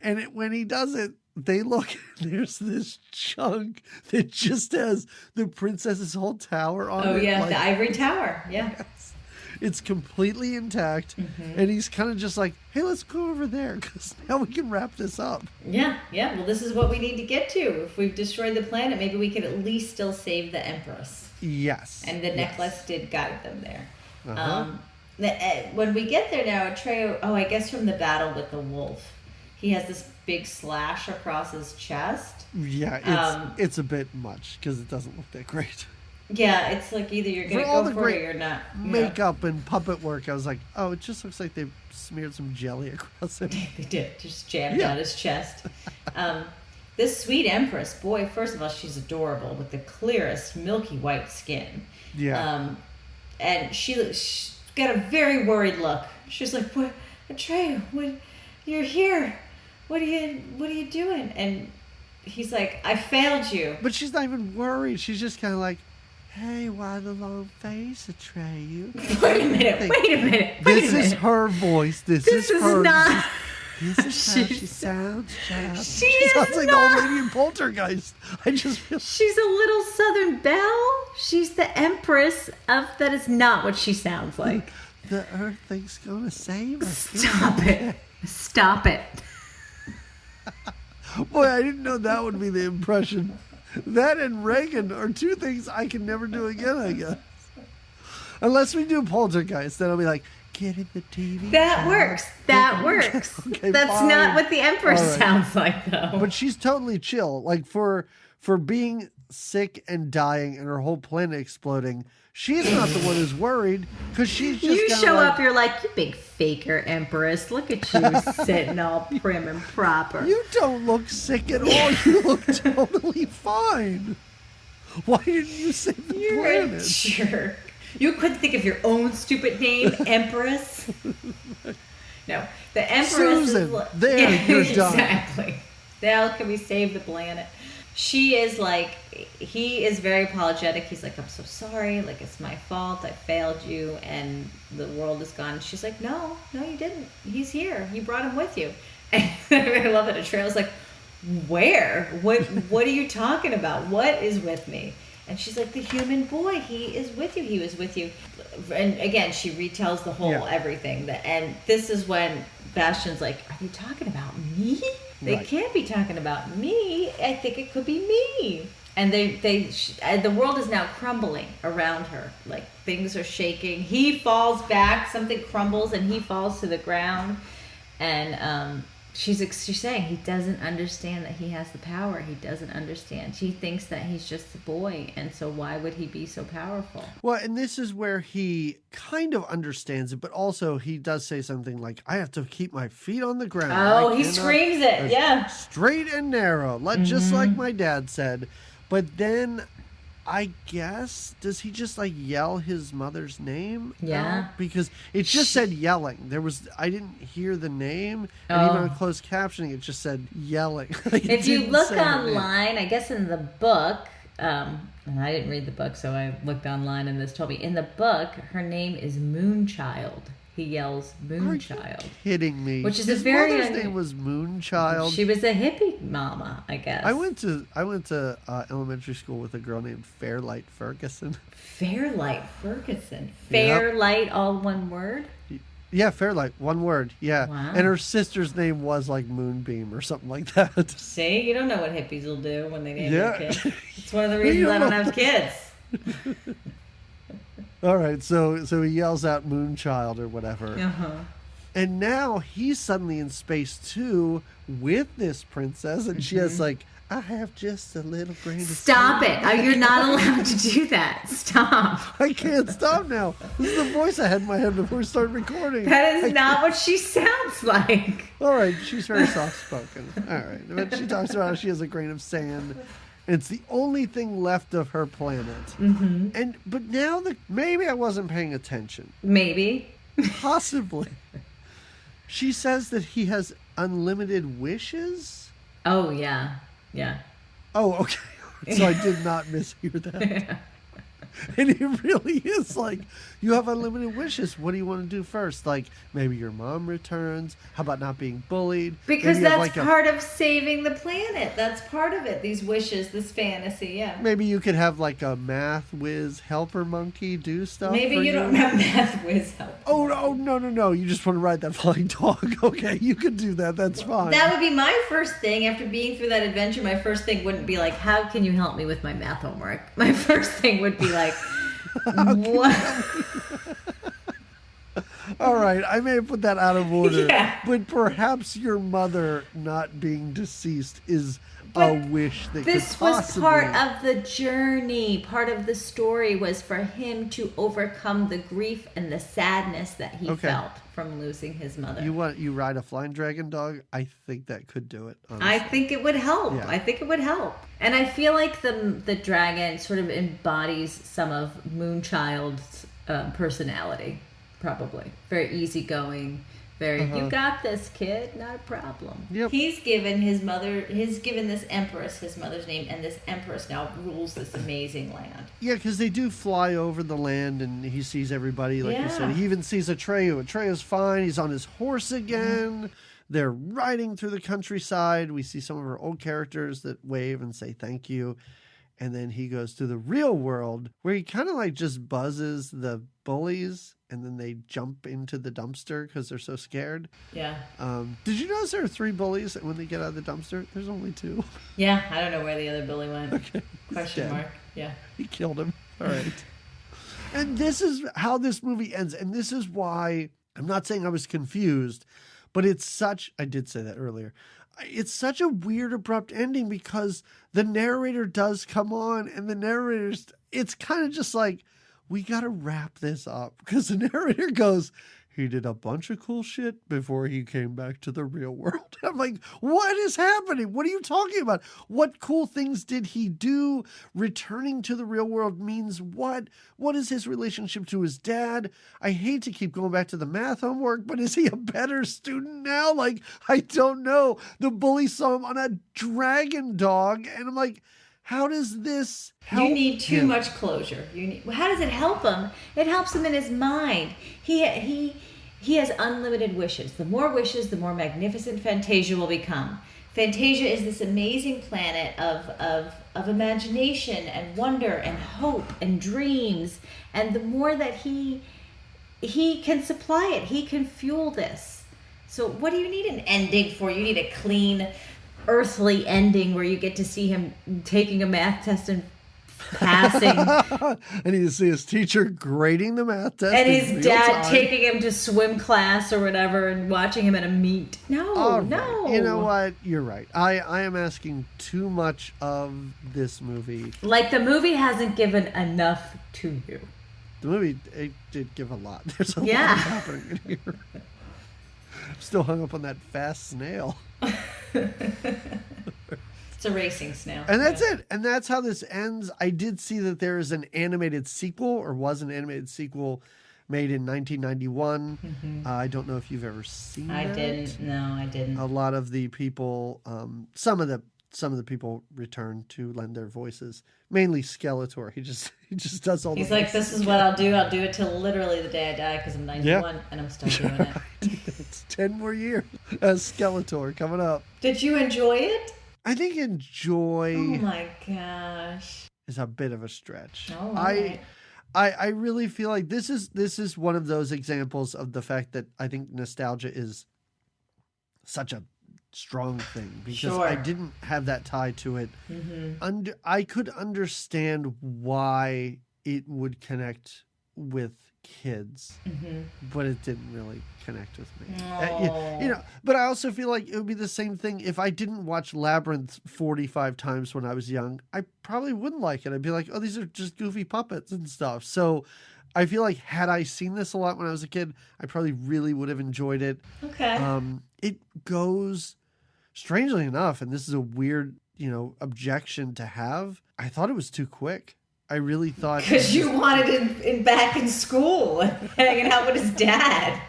And when he does it, they look, there's this chunk that just has the princess's whole tower on it. Oh, yeah, the ivory tower. Yeah. Yes. It's completely intact. And he's kind of just like, hey, let's go over there because now we can wrap this up. Yeah. Well, this is what we need to get to. If we've destroyed the planet, maybe we could at least still save the Empress. Yes. And the necklace did guide them there. When we get there now, Atreyu, I guess from the battle with the wolf, he has this big slash across his chest. Yeah, it's a bit much because it doesn't look that great. Yeah, it's either you're going to go for it or you're not. Makeup and puppet work, I was like, it just looks like they smeared some jelly across it. They did, just jammed down his chest. This sweet Empress, boy, first of all, she's adorable with the clearest milky white skin. Yeah. And she's got a very worried look. She's like, "What, Atreyu? What? You're here? What are you doing?" And he's like, "I failed you." But she's not even worried. She's just kind of like, "Hey, why the long face, Atreyu?" Wait a minute. This is her voice. This is her. Not... This is how she sounds, child. She sounds like the old lady in Poltergeist. I just feel... She's a little Southern belle. She's the Empress of... That is not what she sounds like. The Earth thing's gonna save us. Stop it. Boy, I didn't know that would be the impression. That and Reagan are two things I can never do again, I guess. Unless we do Poltergeist, then I'll be like... Get in the TV. That works. Okay, that's fine. not what the Empress sounds like, though. But she's totally chill. For being sick and dying and her whole planet exploding, she's not the one who's worried because she's just. You show up, you're like, you big faker, Empress. Look at you sitting all prim and proper. You don't look sick at all. You look totally fine. Why didn't you save the planet? You're a jerk. You couldn't think of your own stupid name, Empress? No, the Empress Susan, is you're done. Exactly. Now can we save the planet? She is he is very apologetic. He's like, I'm so sorry. It's my fault. I failed you and the world is gone. She's like, no, you didn't. He's here. You brought him with you. And I love it. Atreus like, where? What are you talking about? What is with me? And she's like, the human boy, he is with you. He was with you. And again, she retells the whole everything. And this is when Bastian's like, are you talking about me? They can't be talking about me. I think it could be me. And the world is now crumbling around her. Things are shaking. He falls back. Something crumbles and he falls to the ground. And she's saying he doesn't understand that he has the power. He doesn't understand. She thinks that he's just a boy, and so why would he be so powerful? Well, and this is where he kind of understands it, but also he does say something like, I have to keep my feet on the ground. Oh, he screams it, yeah. Straight and narrow, just like my dad said. But then I guess, does he just like yell his mother's name? Yeah. Because it just said yelling. I didn't hear the name, and even on closed captioning, it just said yelling. Like, if you look online, I guess in the book, and I didn't read the book, so I looked online, and this told me in the book her name is Moonchild. He yells Moonchild. Are you kidding me? Which is his a very mother's name was Moonchild. She was a hippie mama, I guess. I went to elementary school with a girl named Fairlight Ferguson. Fairlight Ferguson. Fairlight, all one word. Yeah, Fairlight, one word. Yeah, wow. And her sister's name was like Moonbeam or something like that. See, you don't know what hippies will do when they name their kid. It's one of the reasons I don't have kids. All right, so he yells out Moonchild or whatever. Uh-huh. And now he's suddenly in space too with this princess, and she has like, I have just a little grain of Stop sand. it. You're not allowed to do that. Stop. I can't stop now. This is the voice I had in my head before we started recording. That is not what she sounds like. All right, she's very soft-spoken. All right, but she talks about how she has a grain of sand. It's the only thing left of her planet. Mm-hmm. But now maybe I wasn't paying attention. Maybe. Possibly. She says that he has unlimited wishes. Oh, yeah. Yeah. Oh, okay. So I did not mishear that. And it really is like, you have unlimited wishes. What do you want to do first? Like, maybe your mom returns. How about not being bullied? Because maybe that's part of saving the planet. That's part of it. These wishes, this fantasy, yeah. Maybe you could have like a math whiz helper monkey do stuff. Maybe you don't have math whiz help. Oh, no. You just want to ride that flying dog. Okay, you could do that. That's fine. That would be my first thing. After being through that adventure, my first thing wouldn't be like, how can you help me with my math homework? My first thing would be like, what? All right, I may have put that out of order, yeah. But perhaps your mother not being deceased is a wish that this could possibly... was part of the journey. Part of the story was for him to overcome the grief and the sadness that he felt from losing his mother. You ride a flying dragon dog? I think that could do it. Honestly. I think it would help. Yeah. I think it would help. And I feel like the dragon sort of embodies some of Moonchild's personality. Probably. Very easygoing. Very, you got this, kid, not a problem. Yep. He's given this empress his mother's name, and this empress now rules this amazing land. Yeah, because they do fly over the land, and he sees everybody, like you said. He even sees Atreyu. Atreyu's fine. He's on his horse again. They're riding through the countryside. We see some of our old characters that wave and say thank you. And then he goes to the real world, where he kind of like just buzzes the bullies, and then they jump into the dumpster because they're so scared. Yeah. Did you notice there are 3 bullies when they get out of the dumpster? There's only 2. Yeah, I don't know where the other bully went. Okay. Question mark. Yeah. He killed him. All right. And this is how this movie ends. And this is why, I'm not saying I was confused, but I did say that earlier. It's such a weird, abrupt ending because the narrator does come on, and the narrator's, it's kind of just like, we got to wrap this up, because the narrator goes, he did a bunch of cool shit before he came back to the real world. I'm like, what is happening? What are you talking about? What cool things did he do? Returning to the real world means what? What is his relationship to his dad? I hate to keep going back to the math homework, but is he a better student now? Like, I don't know. The bully saw him on a dragon dog, and I'm like, how does this help? You need too much closure. How does it help him? It helps him in his mind. He has unlimited wishes. The more wishes, the more magnificent Fantasia will become. Fantasia is this amazing planet of imagination and wonder and hope and dreams. And the more that he can supply it, he can fuel this. So what do you need an ending for? You need a clean, earthly ending where you get to see him taking a math test and passing. And you see his teacher grading the math test. And his dad taking him to swim class or whatever and watching him at a meet. No. You know what? You're right. I am asking too much of this movie. Like, the movie hasn't given enough to you. The movie, it did give a lot. There's a lot happening in here. I'm still hung up on that fast snail. It's a racing snail. And that's it. And that's how this ends. I did see that there is an animated sequel, or was an animated sequel made in 1991. Mm-hmm. I don't know if you've ever seen it. I didn't. No, I didn't. A lot of the people, some of the people return to lend their voices. Mainly Skeletor. He just does all. He's the like, voices. this is what I'll do. I'll do it till literally the day I die because I'm 91 and I'm still doing it. It's 10 more years as Skeletor coming up. Did you enjoy it? I think enjoy. Oh my gosh. Is a bit of a stretch. All right. I really feel like this is one of those examples of the fact that I think nostalgia is such a strong thing because I didn't have that tie to it. Mm-hmm. I could understand why it would connect with kids, but it didn't really connect with me. You know, but I also feel like it would be the same thing if I didn't watch Labyrinth 45 times when I was young. I probably wouldn't like it. I'd be like, oh, these are just goofy puppets and stuff. So I feel like had I seen this a lot when I was a kid, I probably really would have enjoyed it. Okay. It goes, strangely enough, and this is a weird, objection to have, I thought it was too quick. I really thought... Because you wanted him back in school, hanging out with his dad.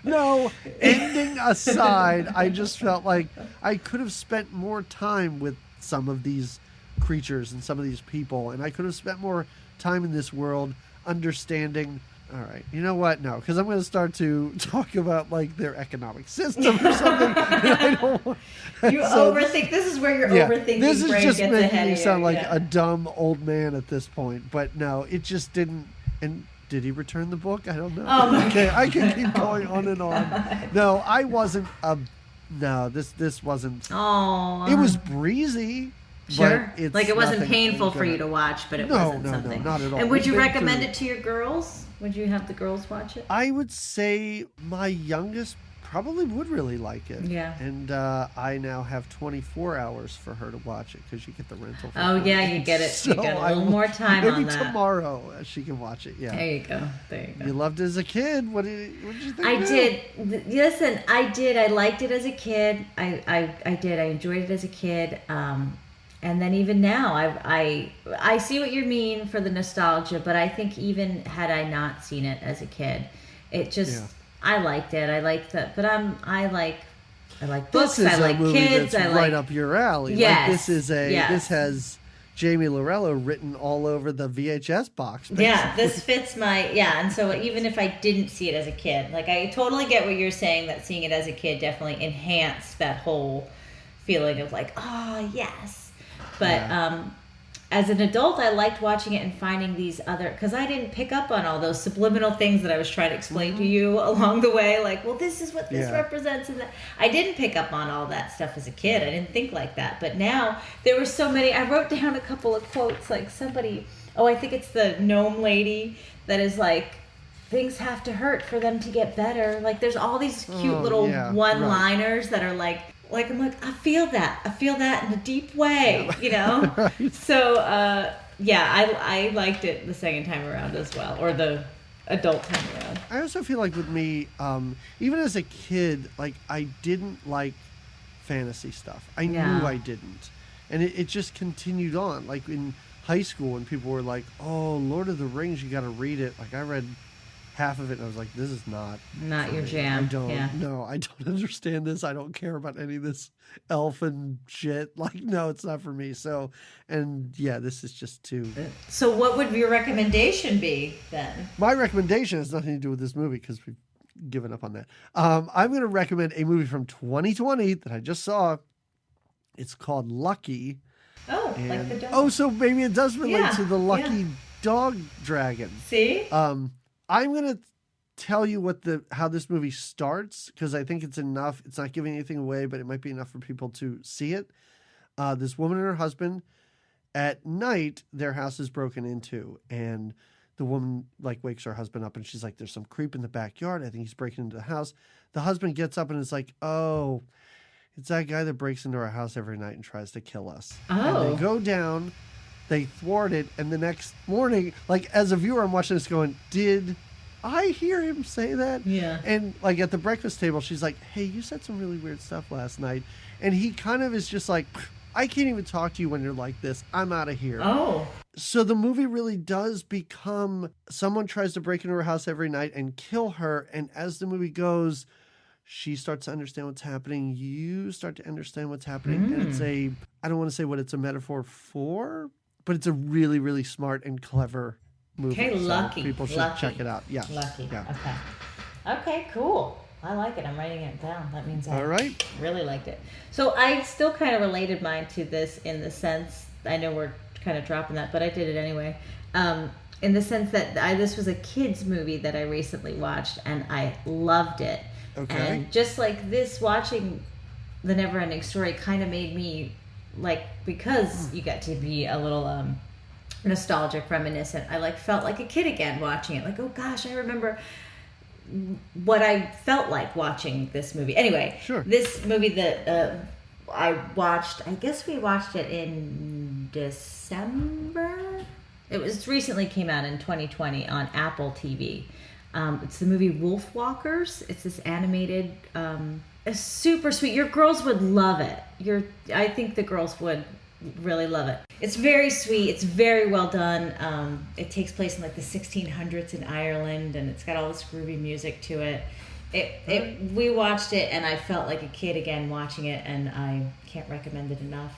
No, ending aside, I just felt like I could have spent more time with some of these creatures and some of these people, and I could have spent more time in this world understanding... All right, you know what? No, because I'm going to start to talk about like their economic system or something. I don't want... You overthink. This is where your overthinking this is brain just gets making ahead me of sound you. like a dumb old man at this point. But no, it just didn't. And did he return the book? I don't know. Oh my okay, God. I can keep going on and on. No, I wasn't. No, this wasn't. Oh, it was breezy. Sure. But it's like it wasn't nothing painful for you to watch, but it wasn't something. No, not at all. And would you We've been recommend through- it to your girls? Would you have the girls watch it? I would say my youngest probably would really like it. Yeah. And I now have 24 hours for her to watch it because you get the rental. For Oh, free. yeah, you get it. So you get a little more time maybe on that. tomorrow she can watch it. Yeah. There you go. There you go. You loved it as a kid. What did you think? I did. Listen, I did. I liked it as a kid. I did. I enjoyed it as a kid. And then even now, I see what you mean for the nostalgia, but I think even had I not seen it as a kid, it just I liked it. I liked that. But I like books. This is I like a movie kids. that's I right like up your alley. Yes. Like Yes. This has Jamie Lorello written all over the VHS box. Basically. Yeah, this fits my and so even if I didn't see it as a kid, like I totally get what you're saying, that seeing it as a kid definitely enhanced that whole feeling of like, oh yes. But as an adult, I liked watching it and finding these other, because I didn't pick up on all those subliminal things that I was trying to explain to you along the way. Like, well, this is what this represents. And that. I didn't pick up on all that stuff as a kid. I didn't think like that. But now there were so many. I wrote down a couple of quotes, like somebody, I think it's the gnome lady that is like, things have to hurt for them to get better. Like, there's all these cute little one-liners that are like I'm like, I feel that in a deep way, Right. So, I liked it the second time around as well, or the adult time around. I also feel like with me, even as a kid, like I didn't like fantasy stuff. I knew I didn't. And it just continued on. Like in high school when people were like, oh, Lord of the Rings, you got to read it. Like I read half of it and I was like, this is not your jam. I don't understand this. I don't care about any of this elfin shit. Like, no, it's not for me. So, and this is just too. So what would your recommendation be then? My recommendation has nothing to do with this movie because we've given up on that. I'm going to recommend a movie from 2020 that I just saw. It's called Lucky. Oh, like the dog. Oh, so maybe it does relate to the Lucky Dog Dragon. See? I'm going to tell you how this movie starts because I think it's enough. It's not giving anything away, but it might be enough for people to see it. This woman and her husband, at night, their house is broken into, and the woman wakes her husband up, and she's like, "There's some creep in the backyard. I think he's breaking into the house." The husband gets up and is like, "Oh, it's that guy that breaks into our house every night and tries to kill us." Oh. And they go down. They thwart it, and the next morning, as a viewer, I'm watching this going, did I hear him say that? Yeah. And, at the breakfast table, she's like, hey, you said some really weird stuff last night. And he kind of is just like, I can't even talk to you when you're like this. I'm out of here. Oh. So the movie really does become someone tries to break into her house every night and kill her. And as the movie goes, she starts to understand what's happening. You start to understand what's happening. And it's I don't want to say what it's a metaphor for, but it's a really, really smart and clever movie. Okay, lucky. So people should check it out. Yeah. Lucky. Yeah. Okay. Okay, cool. I like it. I'm writing it down. That means I All right. really liked it. So I still kind of related mine to this in the sense, I know we're kind of dropping that, but I did it anyway. In the sense that this was a kid's movie that I recently watched, and I loved it. Okay. And just like this, watching the Neverending Story kind of made me, like, because you get to be a little nostalgic, reminiscent, I felt like a kid again watching it. Like, oh gosh, I remember what I felt like watching this movie. Anyway, sure. This movie that I watched, I guess we watched it in December. It was recently came out in 2020 on Apple TV. It's the movie Wolf Walkers. It's this animated, it's super sweet. Your girls would love it. I think the girls would really love it. It's very sweet. It's very well done. It takes place in like the 1600s in Ireland, and it's got all this groovy music to it. We watched it, and I felt like a kid again watching it, and I can't recommend it enough.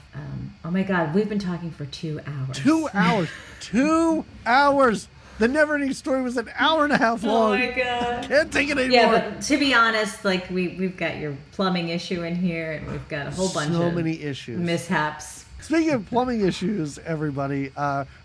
Oh my God, we've been talking for 2 hours. 2 hours. 2 hours. The Neverending Story was an hour and a half long. Oh my God. Can't take it anymore. Yeah, but to be honest, like we've got your plumbing issue in here, and we've got a whole bunch of so many issues. Mishaps. Speaking of plumbing issues, everybody,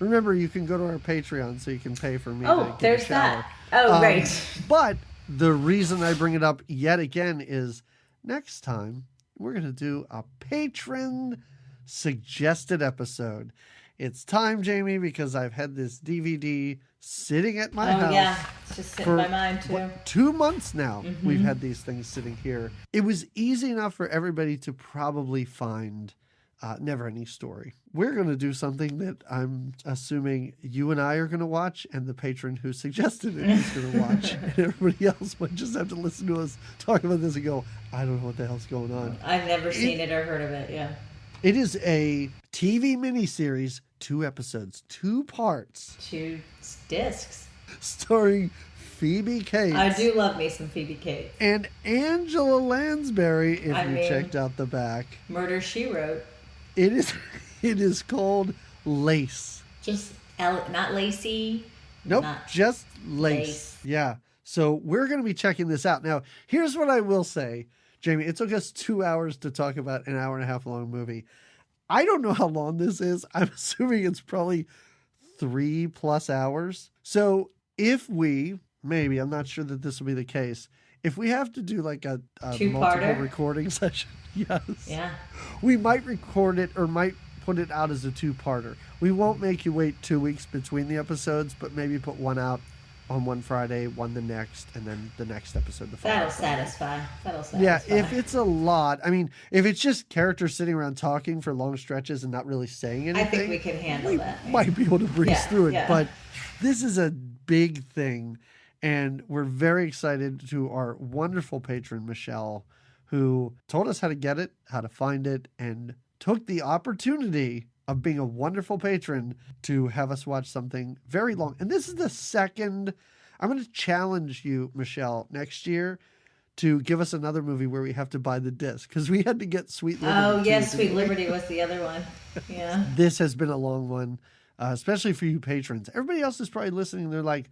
remember you can go to our Patreon so you can pay for me to get a shower. That. Oh, right. But the reason I bring it up yet again is next time we're going to do a patron suggested episode. It's time, Jamie, because I've had this DVD sitting at my house. Oh, yeah. It's just sitting by mine, too. 2 months now we've had these things sitting here. It was easy enough for everybody to probably find Neverending Story. We're going to do something that I'm assuming you and I are going to watch, and the patron who suggested it is going to watch. And everybody else might just have to listen to us talk about this and go, I don't know what the hell's going on. I've never seen it or heard of it, yeah. It is a TV miniseries, 2 episodes, 2 parts. 2 discs. Starring Phoebe Cates. I do love me some Phoebe Cates. And Angela Lansbury, if you checked out the back. Murder, She Wrote. It is called Lace. Just not Lacey. Nope, just Lace. Yeah. So we're going to be checking this out. Now, here's what I will say, Jamie. It took us 2 hours to talk about an hour and a half long movie. I don't know how long this is. I'm assuming it's probably 3+ hours. So if maybe, I'm not sure that this will be the case, if we have to do like a multiple recording session, yes. Yeah. We might record it or might put it out as a 2-parter. We won't make you wait 2 weeks between the episodes, but maybe put one out on one Friday, one the next, and then the next episode the following. That'll satisfy. Yeah, if it's a lot, I mean, if it's just characters sitting around talking for long stretches and not really saying anything, I think we can handle that. We might be able to breeze through it, but this is a big thing, and we're very excited to our wonderful patron, Michelle, who told us how to get it, how to find it, and took the opportunity of being a wonderful patron to have us watch something very long. And this is the second. I'm going to challenge you, Michelle, next year to give us another movie where we have to buy the disc, because we had to get Sweet Liberty. Oh, yes, Sweet Liberty was the other one. Yeah. This has been a long one, especially for you patrons. Everybody else is probably listening. They're like,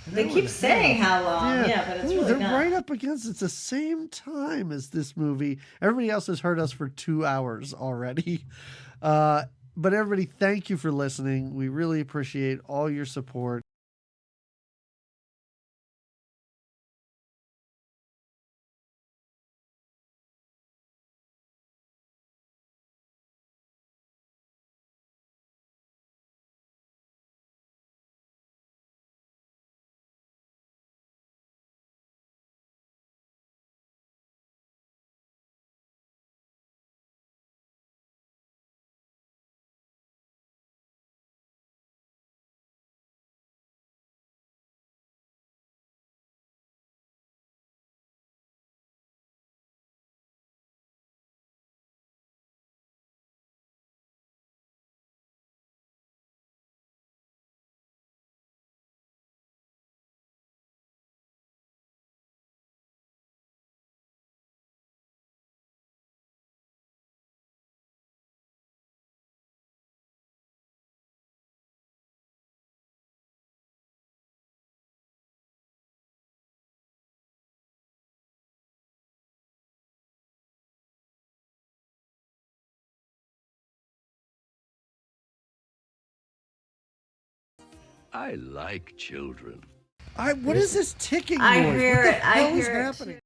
they keep saying how long, but it's really they're not. Right up against it's the same time as this movie. Everybody else has heard us for 2 hours already. But everybody, thank you for listening. We really appreciate all your support. I like children. What is this ticking I noise? hear What the it. I hell is hear it. happening?